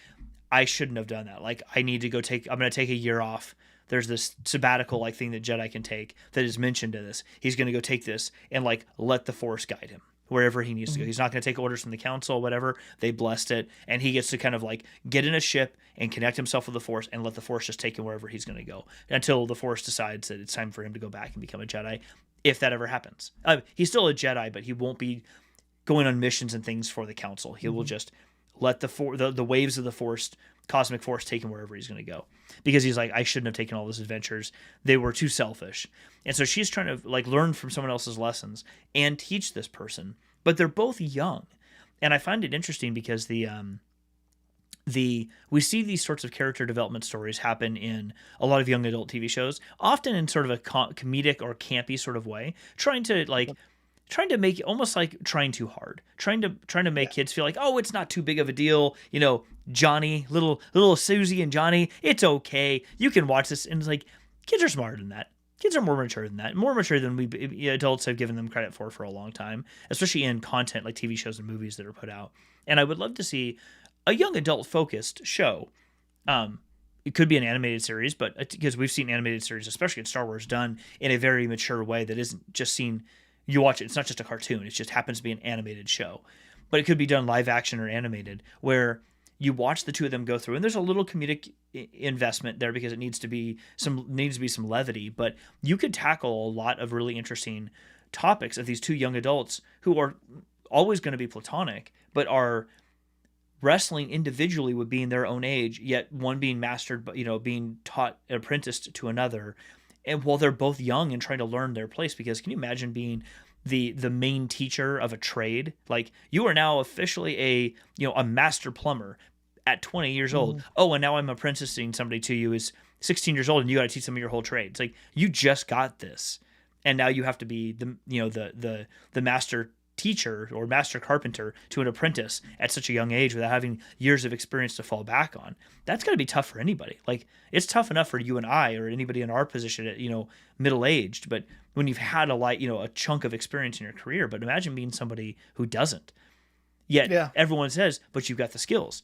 I shouldn't have done that. Like, I'm going to take a year off. There's this sabbatical like thing that Jedi can take that is mentioned in this. He's going to go take this and like let the Force guide him wherever he needs to go. He's not going to take orders from the council, whatever. They blessed it. And he gets to kind of like get in a ship and connect himself with the Force and let the Force just take him wherever he's going to go until the Force decides that it's time for him to go back and become a Jedi, if that ever happens. He's still a Jedi, but he won't be going on missions and things for the council. He will just let the waves of the Force, cosmic Force, take him wherever he's going to go, because he's like, I shouldn't have taken all those adventures. They were too selfish. And so she's trying to like learn from someone else's lessons and teach this person, but they're both young. And I find it interesting because we see these sorts of character development stories happen in a lot of young adult TV shows, often in sort of a comedic or campy sort of way, trying to make almost like trying too hard, trying to make kids feel like, oh, it's not too big of a deal. You know, Johnny, little Susie and Johnny, it's okay. You can watch this. And it's like, kids are smarter than that. Kids are more mature than that, more mature than we adults have given them credit for a long time, especially in content like TV shows and movies that are put out. And I would love to see a young adult focused show. It could be an animated series, but because we've seen animated series, especially in Star Wars, done in a very mature way that isn't just seen. You watch it, it's not just a cartoon. It just happens to be an animated show, but it could be done live action or animated, where you watch the two of them go through, and there's a little comedic investment there because it needs to be some levity, but you could tackle a lot of really interesting topics of these two young adults who are always going to be platonic, but are wrestling individually with being their own age, yet one being mastered, but being taught, apprenticed to another. And while they're both young and trying to learn their place, because can you imagine being the main teacher of a trade? Like, you are now officially a master plumber at 20 years old. Oh, and now I'm apprenticing somebody to you who's 16 years old, and you got to teach them your whole trade. It's like, you just got this, and now you have to be the master teacher or master carpenter to an apprentice at such a young age without having years of experience to fall back on. That's got to be tough for anybody. Like, it's tough enough for you and I or anybody in our position at middle-aged, but when you've had a chunk of experience in your career. But imagine being somebody who doesn't. Yet everyone says, but you've got the skills.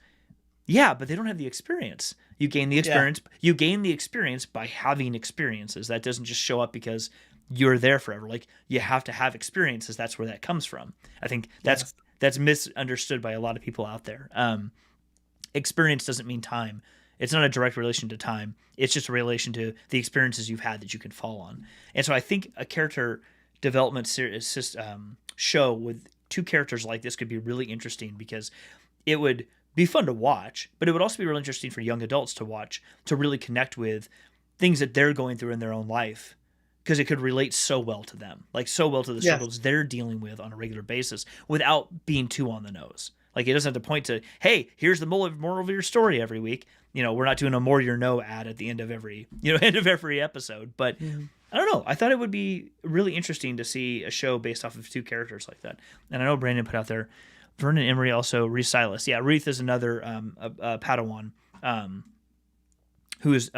Yeah, but they don't have the experience. You gain the experience. You gain the experience by having experiences. That doesn't just show up because you're there forever. Like, you have to have experiences. That's where that comes from. I think that's misunderstood by a lot of people out there. Experience doesn't mean time. It's not a direct relation to time. It's just a relation to the experiences you've had that you can fall on. And so I think a character development show with two characters like this could be really interesting, because it would be fun to watch, but it would also be really interesting for young adults to watch, to really connect with things that they're going through in their own life, because it could relate so well to them, like so well to the struggles they're dealing with on a regular basis without being too on the nose. Like, it doesn't have to point to, hey, here's the moral of your story every week. We're not doing a more your know ad at the end of every episode, but I don't know. I thought it would be really interesting to see a show based off of two characters like that. And I know Brandon put out there, Vernon Emery also, Reese Silas. Yeah, Reese is another Padawan who is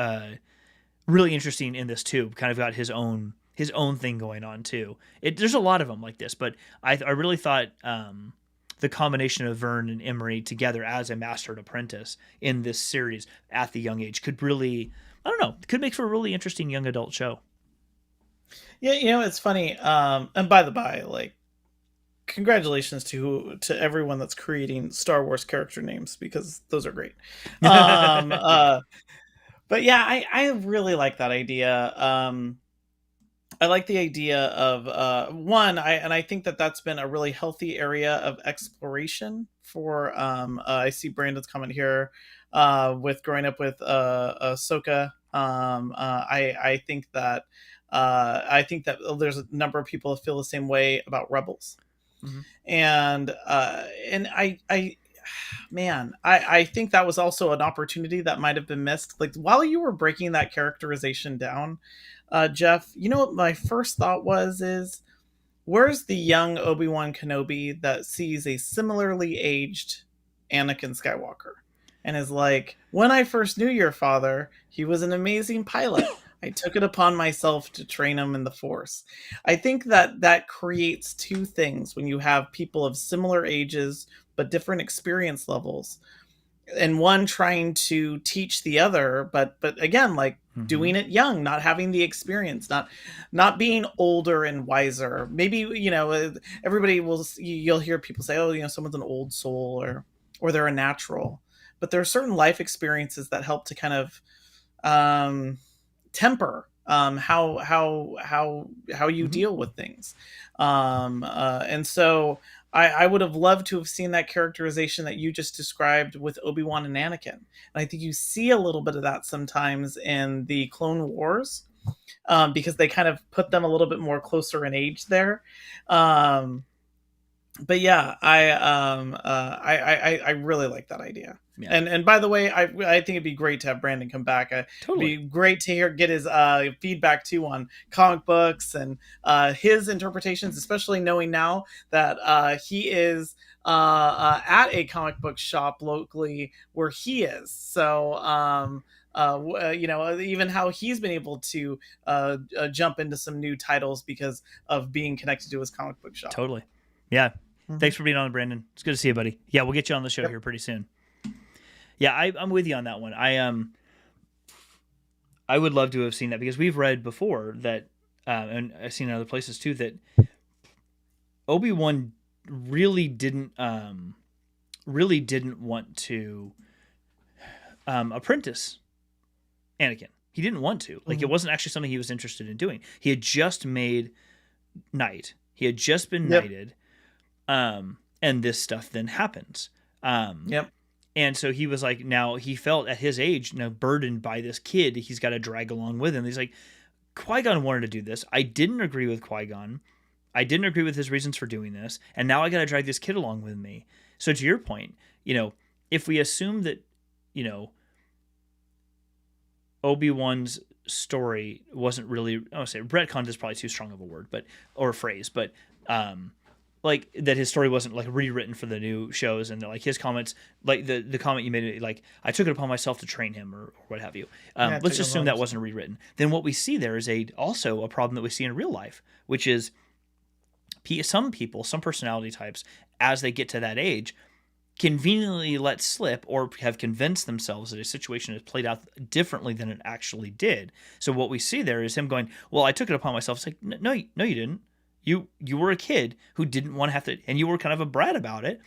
really interesting in this too. Kind of got his own thing going on too. There's a lot of them like this, but I really thought the combination of Vern and Emery together as a master and apprentice in this series at the young age could really, I don't know, could make for a really interesting young adult show. Yeah, it's funny. And by the by, like, congratulations to everyone that's creating Star Wars character names because those are great. Um, uh, but yeah, I really like that idea. I like the idea of one. I think that that's been a really healthy area of exploration for. I see Brandon's comment here with growing up with Ahsoka. I think that there's a number of people that feel the same way about Rebels, Hmm. and I man, I think that was also an opportunity that might have been missed. Like while you were breaking that characterization down, Jeff, you know what my first thought was is where's the young Obi-Wan Kenobi that sees a similarly aged Anakin Skywalker and is like, when I first knew your father, he was an amazing pilot. I took it upon myself to train him in the Force. I think that that creates two things when you have people of similar ages but different experience levels and one trying to teach the other, but again, like Hmm. doing it young, not having the experience, not being older and wiser. Maybe everybody will, you'll hear people say, oh, someone's an old soul, or they're a natural, but there are certain life experiences that help to kind of um temper how you Hmm. deal with things. And so I would have loved to have seen that characterization that you just described with Obi-Wan and Anakin. And I think you see a little bit of that sometimes in the Clone Wars, because they kind of put them a little bit more closer in age there. Um, but yeah, I really like that idea. Yeah, And by the way, I think it'd be great to have Brandon come back. It'd totally. be great to get his feedback too on comic books and his interpretations, especially knowing now that he is at a comic book shop locally where he is. So even how he's been able to jump into some new titles because of being connected to his comic book shop. Totally. Yeah. Mm-hmm. Thanks for being on, Brandon. It's good to see you, buddy. Yeah, we'll get you on the show Yep. here pretty soon. Yeah, I'm with you on that one. I would love to have seen that because we've read before that, and I've seen in other places too, that Obi-Wan really didn't want to apprentice Anakin. He didn't want to. Like, it Mm-hmm. wasn't actually something he was interested in doing. He had just made knight. He had just been Yep. knighted, and this stuff then happens. Um, Yep. and so he was like, now he felt at his age, burdened by this kid he's got to drag along with him. He's like, Qui-Gon wanted to do this. I didn't agree with Qui-Gon. I didn't agree with his reasons for doing this, and now I got to drag this kid along with me. So to your point, if we assume that, you know, Obi-Wan's story wasn't really, I would say retconned is probably too strong of a word, or a phrase, but like that his story wasn't like rewritten for the new shows, and like his comments, like the comment you made, like I took it upon myself to train him or what have you. Yeah. Let's Take just a assume that moment. wasn't rewritten. Then what we see there is also a problem that we see in real life, which is some people, some personality types, as they get to that age, conveniently let slip or have convinced themselves that a situation has played out differently than it actually did. So what we see there is him going, "Well, I took it upon myself." It's like, no, no, you didn't. You were a kid who didn't want to have to, and you were kind of a brat about it.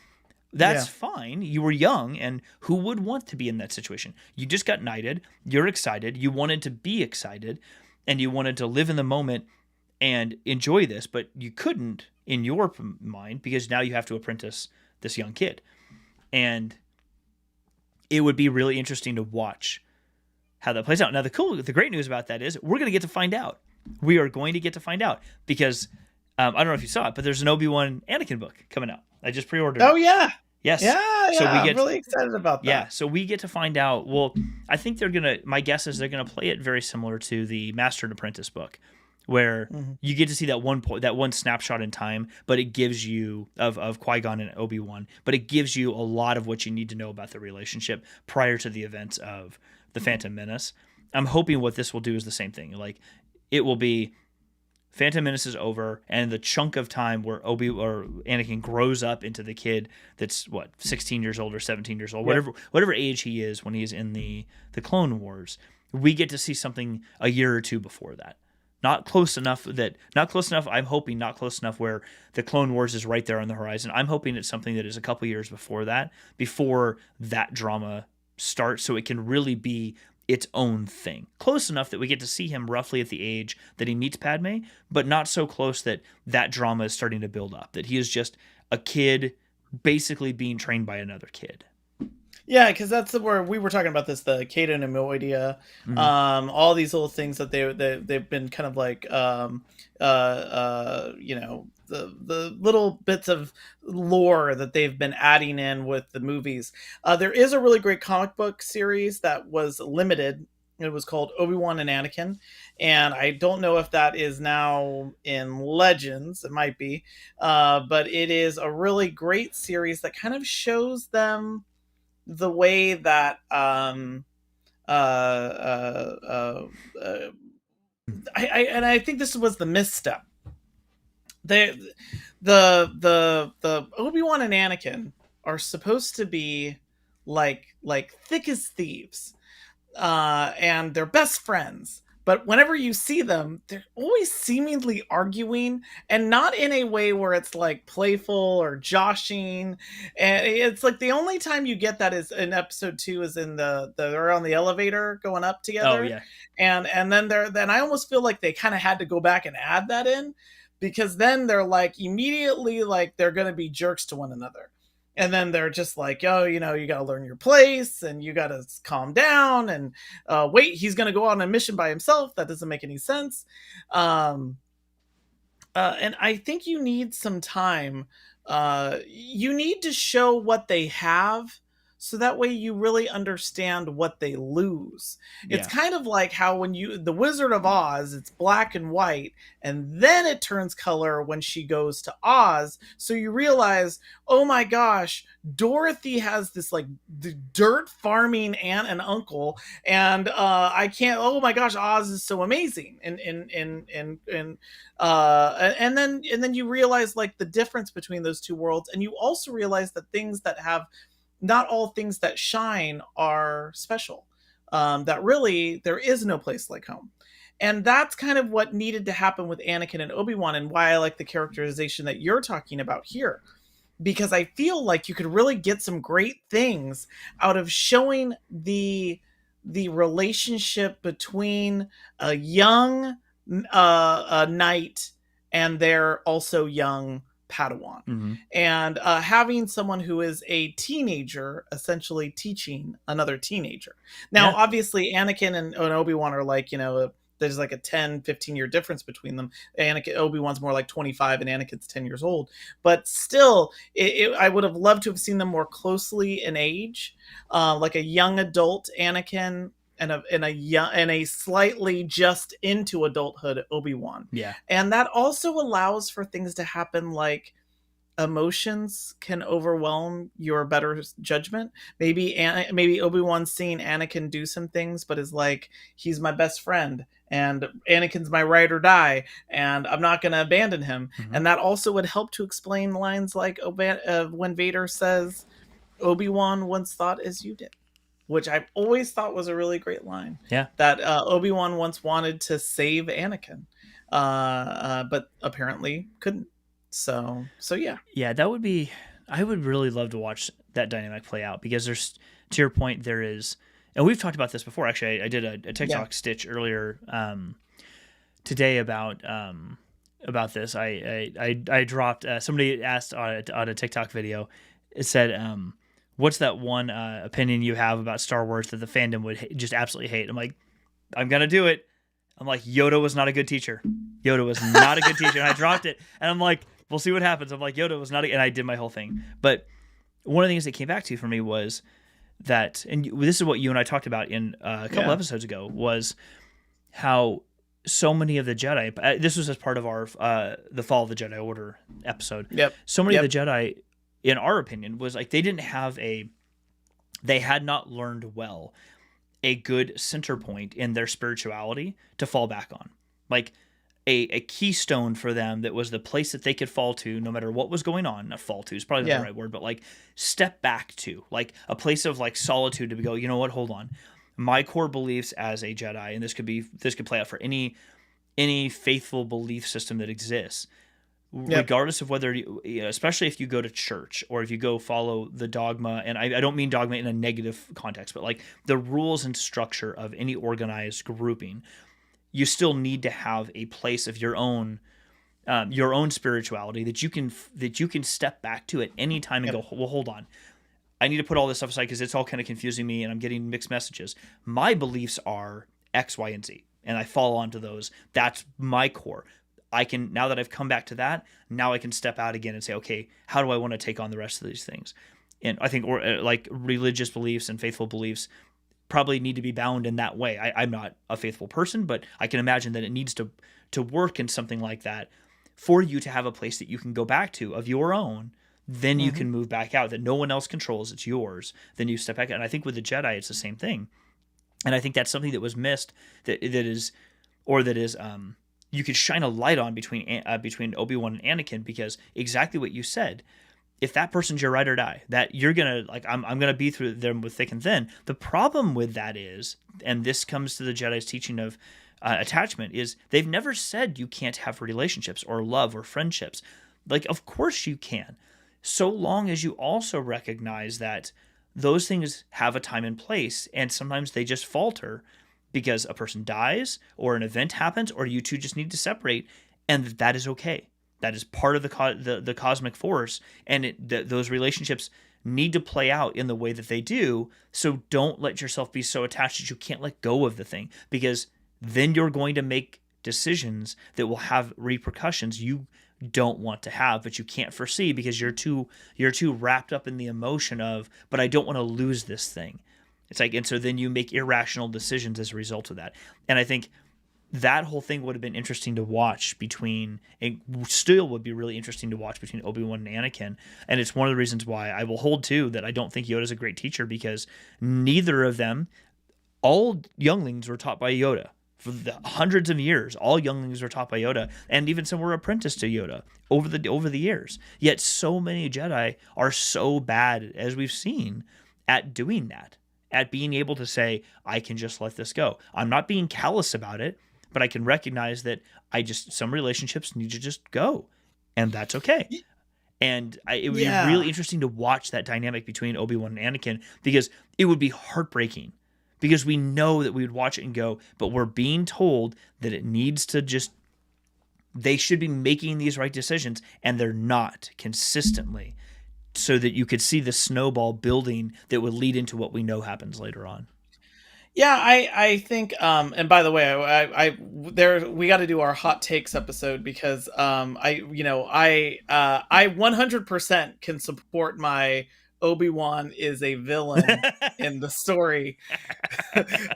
That's Yeah. fine. You were young, and who would want to be in that situation? You just got knighted. You're excited. You wanted to be excited, and you wanted to live in the moment and enjoy this, but you couldn't in your mind because now you have to apprentice this young kid. And it would be really interesting to watch how that plays out. Now, the great news about that is we're going to get to find out. We are going to get to find out because I don't know if you saw it, but there's an Obi-Wan Anakin book coming out. I just pre-ordered Oh it. yeah. Yes. Yeah. So we Yeah. I'm get, really excited about yeah. that. So we get to find out. Well, I think my guess is they're going to play it very similar to the Master and Apprentice book, where Mhm. you get to see that one point, that one snapshot in time, but it gives you of Qui-Gon and Obi-Wan, but it gives you a lot of what you need to know about the relationship prior to the events of the Phantom Menace. I'm hoping what this will do is the same thing. Like, it will be Phantom Menace is over, and the chunk of time where Anakin grows up into the kid that's 16 years old or 17 years old, Yep. whatever age he is when he's in the Clone Wars. We get to see something a year or two before that. Not close enough that not close enough. I'm hoping not close enough where the Clone Wars is right there on the horizon. I'm hoping it's something that is a couple years before that drama starts, so it can really be its own thing. Close enough that we get to see him roughly at the age that he meets Padme, but not so close that that drama is starting to build up. That he is just a kid basically being trained by another kid. Yeah, because that's where we were talking about this, the Caden and Moidia, all these little things that they've been kind of like, you know, the little bits of lore that they've been adding in with the movies. There is a really great comic book series that was limited. It was called Obi-Wan and Anakin, and I don't know if that is now in Legends. It might be, but it is a really great series that kind of shows them the way that I think this was the misstep. The Obi-Wan and Anakin are supposed to be like thick as thieves, and they're best friends. But whenever you see them, they're always seemingly arguing, and not in a way where it's like playful or joshing. And it's like the only time you get that is in episode 2, is in they're on the elevator going up together. Oh yeah, and then I almost feel like they kind of had to go back and add that in, because then they're like immediately like they're going to be jerks to one another. And then they're just like, oh, you know, you got to learn your place and you got to calm down and wait, he's going to go on a mission by himself. That doesn't make any sense. And I think you need some time. You need to show what they have, so that way you really understand what they lose. yeah. It's kind of like how when the Wizard of Oz, it's black and white, and then it turns color when she goes to Oz. So you realize, oh my gosh, Dorothy has this like dirt farming aunt and uncle, and I can't. Oh my gosh, Oz is so amazing, and then you realize like the difference between those two worlds, and you also realize that things that have not all things that shine are special. That really there is no place like home. And that's kind of what needed to happen with Anakin and Obi-Wan, and why I like the characterization that you're talking about here. Because I feel like you could really get some great things out of showing the relationship between a young a knight and their also young Padawan, and having someone who is a teenager essentially teaching another teenager. Now, obviously, Anakin and Obi-Wan are like, you know, there's like a 10-15 year difference between them. Obi-Wan's more like 25 and Anakin's 10 years old, but still I would have loved to have seen them more closely in age, like a young adult Anakin and a slightly just into adulthood Obi-Wan. Yeah. And that also allows for things to happen like emotions can overwhelm your better judgment. Maybe Obi-Wan's seeing Anakin do some things, but is like, he's my best friend and Anakin's my ride or die, and I'm not going to abandon him. And that also would help to explain lines like when Vader says, Obi-Wan once thought as you did, which I've always thought was a really great line. Yeah. That Obi-Wan once wanted to save Anakin, but apparently couldn't. So yeah. Yeah, that would be. I would really love to watch that dynamic play out, because there's, to your point, there is, and we've talked about this before. Actually, I did a TikTok stitch earlier today about this. I dropped. Somebody asked on a TikTok video. It said, "What's that one opinion you have about Star Wars that the fandom would just absolutely hate?" I'm like, I'm gonna do it. I'm like, Yoda was not a good teacher. Yoda was not a good teacher. And I dropped it, and I'm like, we'll see what happens. I'm like, Yoda was not, and I did my whole thing. But one of the things that came back to for me was that, and this is what you and I talked about in a couple episodes ago, was how so many of the Jedi, this was as part of our the Fall of the Jedi Order episode. Yep. So many of the Jedi, in our opinion, was like they had not learned well a good center point in their spirituality to fall back on. Like a keystone for them that was the place that they could fall to no matter what was going on. Not fall to is probably not the right word, but like step back to, like a place of like solitude to go, you know what, hold on. My core beliefs as a Jedi, and this could play out for any any faithful belief system that exists, Yep. regardless of whether especially if you go to church or if you go follow the dogma, and I don't mean dogma in a negative context, but like the rules and structure of any organized grouping, you still need to have a place of your own spirituality that you can step back to at any time and Yep. go, well, hold on, I need to put all this stuff aside because it's all kind of confusing me and I'm getting mixed messages. My beliefs are X, Y, and Z, and I fall onto those. That's my core. I can, now that I've come back to that, now I can step out again and say, okay, how do I want to take on the rest of these things? And I think, like religious beliefs and faithful beliefs probably need to be bound in that way. I'm not a faithful person, but I can imagine that it needs to work in something like that for you to have a place that you can go back to of your own. Then you Hmm. can move back out, that no one else controls, it's yours. Then you step back out. And I think with the Jedi it's the same thing. And I think that's something that was missed, that is you could shine a light on between Obi-Wan and Anakin, because exactly what you said, if that person's your ride or die, that you're gonna, like, I'm gonna be through them with thick and thin. The problem with that is, and this comes to the Jedi's teaching of attachment, is they've never said you can't have relationships or love or friendships. Like, of course you can, so long as you also recognize that those things have a time and place, and sometimes they just falter because a person dies or an event happens or you two just need to separate, and that is okay. That is part of the cosmic force, and those relationships need to play out in the way that they do. So don't let yourself be so attached that you can't let go of the thing, because then you're going to make decisions that will have repercussions you don't want to have, but you can't foresee because you're too wrapped up in the emotion of, but I don't want to lose this thing. It's like, and so then you make irrational decisions as a result of that. And I think that whole thing would have been interesting to watch between, it still would be really interesting to watch between Obi-Wan and Anakin. And it's one of the reasons why I will hold to that I don't think Yoda's a great teacher, because neither of them, all younglings were taught by Yoda. For the hundreds of years, all younglings were taught by Yoda, and even some were apprenticed to Yoda over the years. Yet so many Jedi are so bad, as we've seen, at doing that, at being able to say, I can just let this go. I'm not being callous about it, but I can recognize that some relationships need to just go, and that's okay. And it would be Yeah. really interesting to watch that dynamic between Obi-Wan and Anakin, because it would be heartbreaking, because we know that we would watch it and go, but we're being told that it needs to just, they should be making these right decisions, and they're not consistently, so that you could see the snowball building that would lead into what we know happens later on. Yeah, I think and by the way, I there we got to do our hot takes episode, because I 100% can support my Obi-Wan is a villain in the story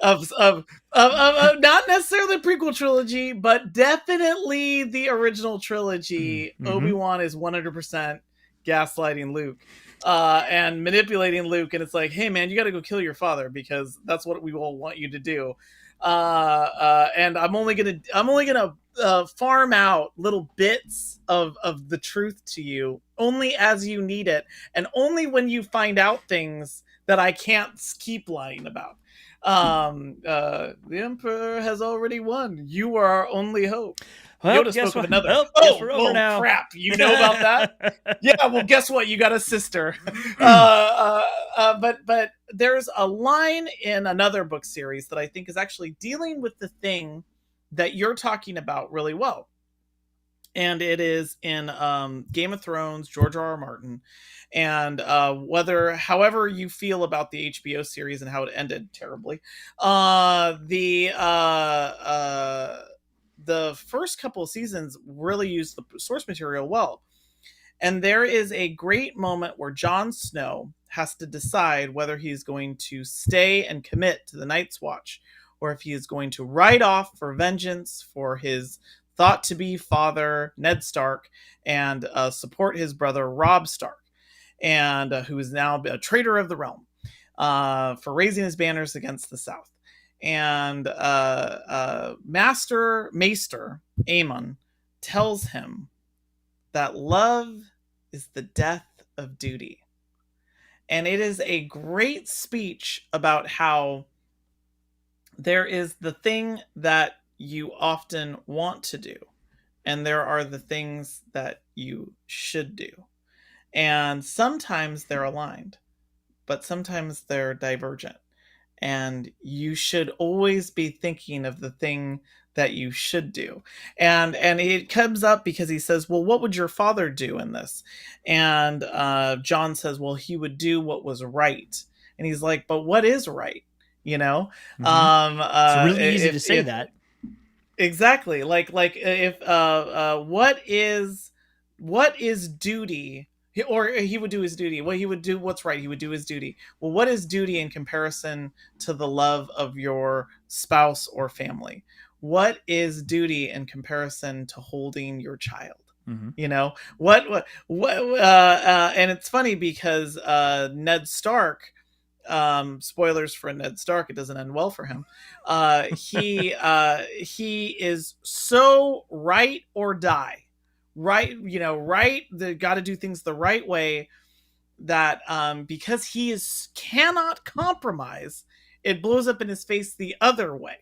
of not necessarily the prequel trilogy, but definitely the original trilogy. Mm-hmm. Obi-Wan is 100% gaslighting Luke and manipulating Luke, and it's like, hey man, you got to go kill your father because that's what we all want you to do. And I'm only gonna farm out little bits of the truth to you only as you need it, and only when you find out things that I can't keep lying about. The Emperor has already won. You are our only hope. Well, Yoda guess spoke of what? another. Oh, guess Oh, we're over whoa, now. crap! You know about that? Yeah. Well, guess what? You got a sister. But there's a line in another book series that I think is actually dealing with the thing that you're talking about really well, and it is in Game of Thrones, George R. R. Martin, and however you feel about the HBO series and how it ended terribly, the first couple of seasons really used the source material well. And there is a great moment where Jon Snow has to decide whether he's going to stay and commit to the Night's Watch, or if he is going to ride off for vengeance for his thought to be father, Ned Stark, and support his brother, Robb Stark, and who is now a traitor of the realm, for raising his banners against the South. And Maester Aemon tells him that love is the death of duty. And it is a great speech about how there is the thing that you often want to do, and there are the things that you should do. And sometimes they're aligned, but sometimes they're divergent. And you should always be thinking of the thing that you should do. And it comes up because he says, well, what would your father do in this? And John says, well, he would do what was right. And he's like, but what is right, you know? Mm-hmm. It's really easy to say If that. exactly, like if what is duty, or he would do his duty, what he would do, what's right, he would do his duty. Well, what is duty in comparison to the love of your spouse or family? What is duty in comparison to holding your child? Mm-hmm. You know, and it's funny because Ned Stark, spoilers for Ned Stark, it doesn't end well for him. He is so right or die, right, you know, right, they got to do things the right way, that because he is cannot compromise, it blows up in his face the other way.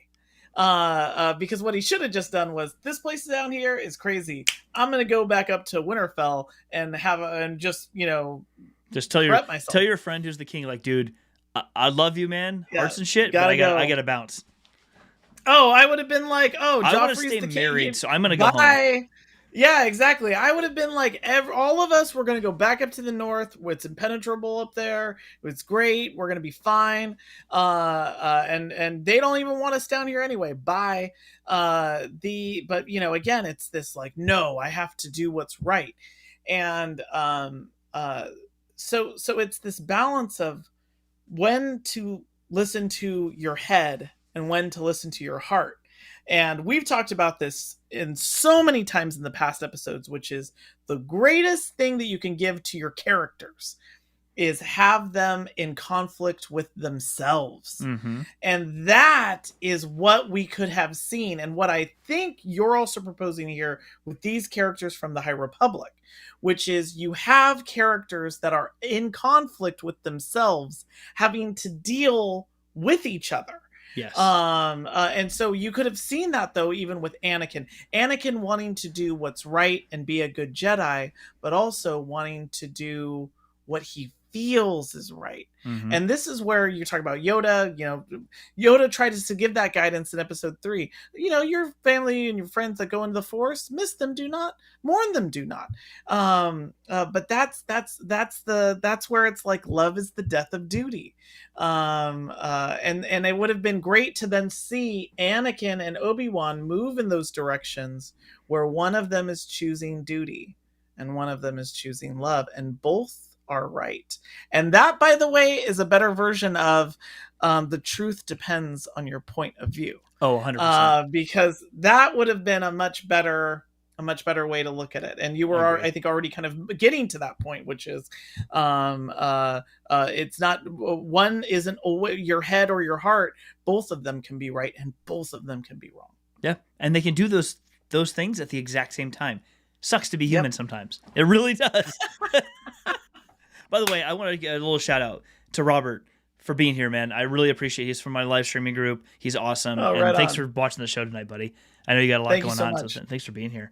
Because what he should have just done was, this place down here is crazy, I'm gonna go back up to Winterfell and and just, you know, Just prep myself. tell your friend who's the king, like, dude, I love you, man, Yeah, hearts and shit, but gotta I go. gotta bounce. Oh, I would have been like, oh, I want to Joffrey's stay the king. married, so I'm gonna go home. Bye. Yeah, exactly. I would have been like, all of us, we're going to go back up to the north. It's impenetrable up there. It's great. We're going to be fine. And they don't even want us down here anyway. Bye. But you know, again, it's this like, no, I have to do what's right. And so it's this balance of when to listen to your head and when to listen to your heart. And we've talked about this in so many times in the past episodes, which is the greatest thing that you can give to your characters is have them in conflict with themselves. Mm-hmm. And that is what we could have seen. And what I think you're also proposing here with these characters from the High Republic, which is you have characters that are in conflict with themselves, having to deal with each other. Yes. And so you could have seen that, though, even with Anakin wanting to do what's right and be a good Jedi, but also wanting to do what he feels is right. Mm-hmm. And this is where you talk about Yoda. You know, Yoda tried to give that guidance in episode 3. You know, your family and your friends that go into the Force, miss them, do not mourn them, do not. But that's where it's like love is the death of duty. And it would have been great to then see Anakin and Obi-Wan move in those directions where one of them is choosing duty and one of them is choosing love, and both are right. And that, by the way, is a better version of the truth depends on your point of view. Oh, 100%. Because that would have been a much better way to look at it. And you were, I think, already kind of getting to that point, which is it's not, one isn't your head or your heart. Both of them can be right and both of them can be wrong. Yeah. And they can do those things at the exact same time. Sucks to be human sometimes. It really does. By the way, I want to get a little shout out to Robert for being here, man. I really appreciate it. He's from my live streaming group. He's awesome. Oh, and thanks for watching the show tonight, buddy. I know you got a lot going on. So thanks for being here.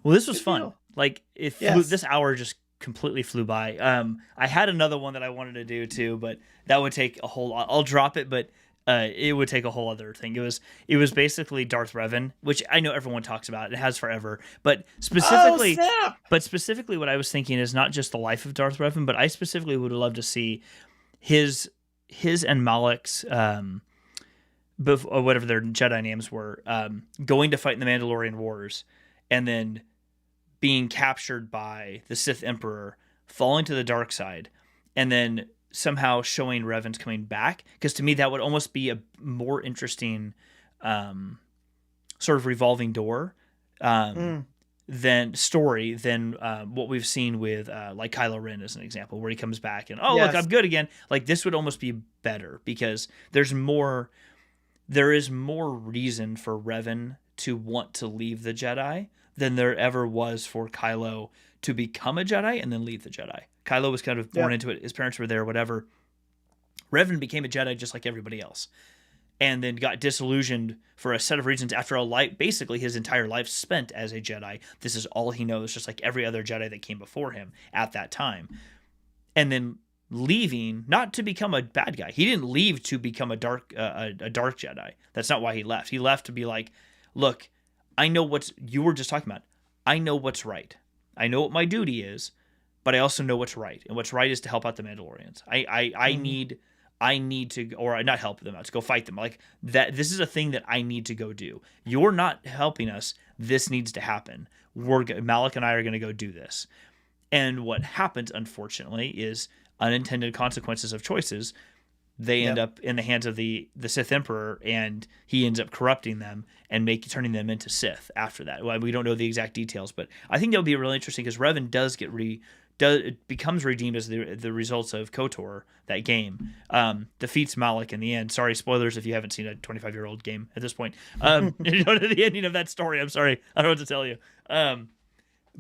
Well, this was fun. Deal. Like this hour just completely flew by. I had another one that I wanted to do too, but that would take a whole lot. I'll drop it, but it would take a whole other thing. It was basically Darth Revan, which I know everyone talks about. It has forever, but specifically, what I was thinking is not just the life of Darth Revan, but I specifically would love to see his and Malak's, or whatever their Jedi names were, going to fight in the Mandalorian Wars, and then being captured by the Sith Emperor, falling to the dark side, and then somehow showing Revan's coming back, because to me that would almost be a more interesting sort of revolving door than what we've seen with like Kylo Ren as an example, where he comes back and look, I'm good again. Like this would almost be better because there is more reason for Revan to want to leave the Jedi than there ever was for Kylo to become a Jedi and then leave the Jedi. Kylo was kind of born into it. His parents were there, whatever. Revan became a Jedi just like everybody else. and then got disillusioned for a set of reasons after a life, basically his entire life spent as a Jedi. This is all he knows, just like every other Jedi that came before him at that time. And then leaving, not to become a bad guy. He didn't leave to become a dark Jedi. That's not why he left. He left to be like, look, I know what's, you were just talking about. I know what's right. I know what my duty is, but I also know what's right. And what's right is to help out the Mandalorians. I need to, or not help them out, to go fight them. Like that, this is a thing that I need to go do. You're not helping us. This needs to happen. Malik and I are going to go do this. And what happens, unfortunately, is unintended consequences of choices. They end up in the hands of the Sith Emperor, and he ends up corrupting them and turning them into Sith after that. Well, we don't know the exact details, but I think that would be really interesting because Revan it becomes redeemed as the results of KOTOR, that game. Defeats Malik in the end. Sorry, spoilers if you haven't seen a 25-year-old game at this point. You know the ending of that story. I'm sorry, I don't know what to tell you.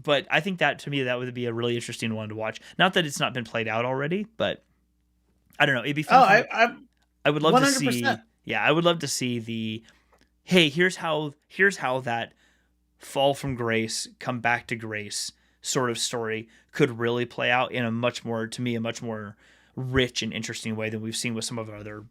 But I think that, to me, that would be a really interesting one to watch. Not that it's not been played out already, but I don't know. It'd be fun. I would love 100%. To see. Yeah, I would love to see the. Hey, here's how that fall from grace, come back to grace sort of story could really play out in a much more rich and interesting way than we've seen with some of our other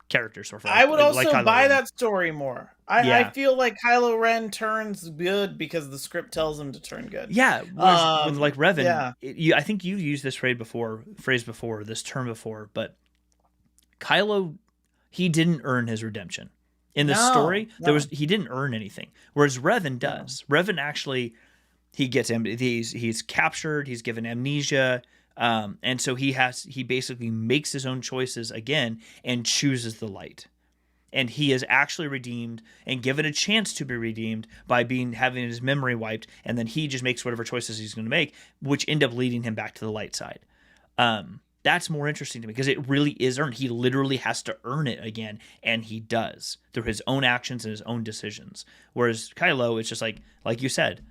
characters so far. I would also buy that story more. I feel like Kylo Ren turns good because the script tells him to turn good. Yeah, with like Revan, I think you used this phrase before, this term before, but Kylo, he didn't earn his redemption in the story. He didn't earn anything, whereas Revan does. Revan actually, he's captured, he's given amnesia. And so he basically makes his own choices again and chooses the light. And he is actually redeemed and given a chance to be redeemed by having his memory wiped. And then he just makes whatever choices he's going to make, which end up leading him back to the light side. That's more interesting to me because it really is earned. He literally has to earn it again. And he does through his own actions and his own decisions. Whereas Kylo, it's just like you said,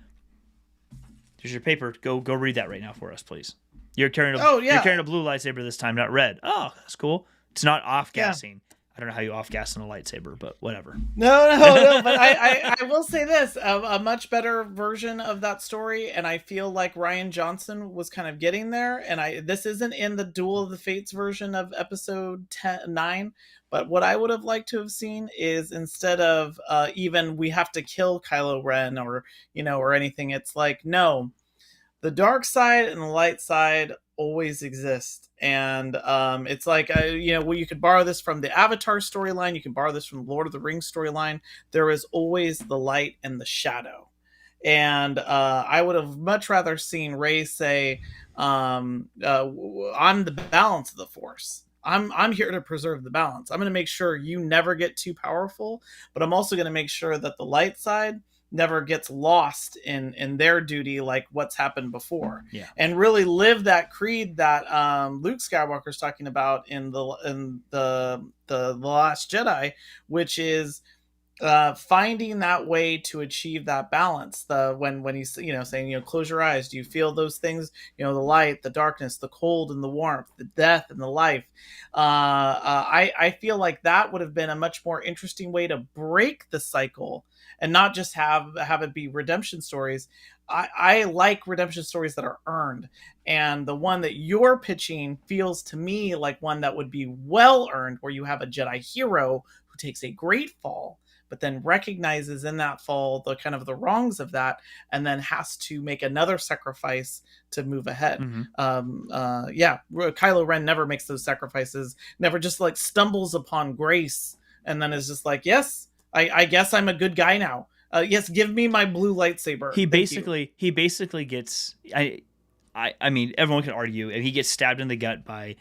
here's your paper. Go read that right now for us, please. You're carrying a blue lightsaber this time, not red. Oh, that's cool. It's not off-gassing. I don't know how you off-gas in a lightsaber, but whatever. No. But I will say this: a much better version of that story, and I feel like Rian Johnson was kind of getting there. And this isn't in the Duel of the Fates version of Episode 9, but what I would have liked to have seen is instead of even we have to kill Kylo Ren or anything, it's like no. The dark side and the light side always exist. And it's like, you could borrow this from the Avatar storyline. You can borrow this from the Lord of the Rings storyline. There is always the light and the shadow. And I would have much rather seen Rey say, I'm the balance of the Force. I'm here to preserve the balance. I'm going to make sure you never get too powerful, but I'm also going to make sure that the light side never gets lost in their duty, like what's happened before, and really live that creed that Luke Skywalker's talking about in the Last Jedi, which is finding that way to achieve that balance. When he's saying close your eyes, do you feel those things? The light, the darkness, the cold and the warmth, the death and the life. I feel like that would have been a much more interesting way to break the cycle. And not just have it be redemption stories. I like redemption stories that are earned. And the one that you're pitching feels to me like one that would be well earned, where you have a Jedi hero who takes a great fall, but then recognizes in that fall the kind of the wrongs of that, and then has to make another sacrifice to move ahead. Kylo Ren never makes those sacrifices, never just like stumbles upon grace and then is just like, yes, I guess I'm a good guy now. Yes, give me my blue lightsaber. He basically gets. I mean, everyone can argue, and he gets stabbed in the gut by.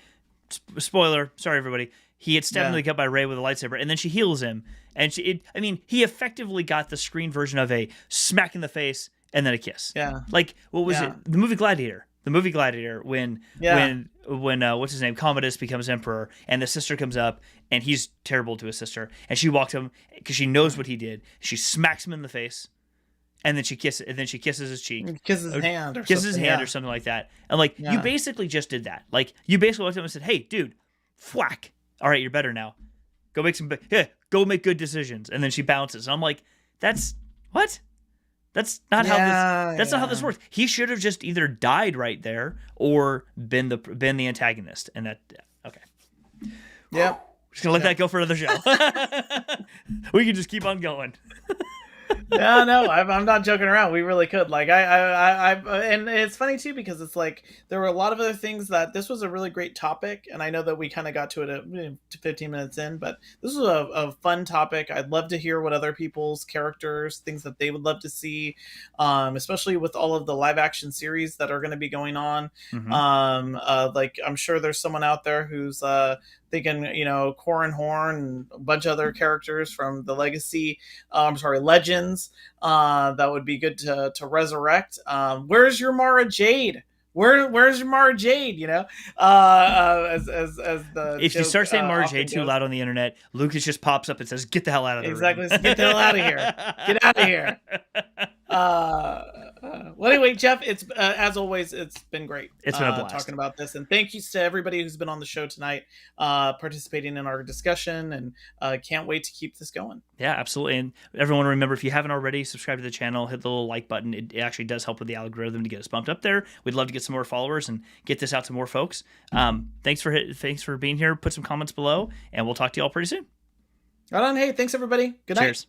Spoiler, sorry everybody. He gets stabbed in the gut by Rey with a lightsaber, and then she heals him. And he effectively got the screen version of a smack in the face and then a kiss. Yeah. Like what was it? The movie Gladiator. When what's his name, Commodus becomes emperor, and the sister comes up, and he's terrible to his sister, and she walks him because she knows what he did. She smacks him in the face, and then she kisses his cheek, kisses his hand, or something like that. And you basically just did that. Like you basically looked at him and said, "Hey, dude, whack! All right, you're better now." Go make some. Yeah, go make good decisions. And then she bounces. And I'm like, that's what? That's not how this. That's not how this works. He should have just either died right there or been the antagonist. And that okay. Yep. Just gonna let that go for another show. We can just keep on going. No, I'm not joking around. We really could. Like, and it's funny too because it's like there were a lot of other things that this was a really great topic, and I know that we kind of got to it at 15 minutes in, but this was a fun topic. I'd love to hear what other people's characters, things that they would love to see, especially with all of the live action series that are going to be going on. Mm-hmm. Like, I'm sure there's someone out there who's thinking, Corin Horn and a bunch of other characters from the Legends, that would be good to resurrect. Where's your Mara Jade? Where's your Mara Jade? As the if you joke, start saying Mara often Jade too goes. loud on the internet, Lucas just pops up and says, "Get the hell out of the Exactly. room." Get the hell out of here. Get out of here. Well, anyway, Jeff, it's as always, it's been great. It's been a blast talking about this, and thank you to everybody who's been on the show tonight, participating in our discussion, and can't wait to keep this going. Yeah, absolutely. And everyone, remember, if you haven't already, subscribe to the channel, hit the little like button. It actually does help with the algorithm to get us bumped up there. We'd love to get some more followers and get this out to more folks. Thanks for being here. Put some comments below, and we'll talk to you all pretty soon. Right on. Hey, thanks everybody. Good night. Cheers.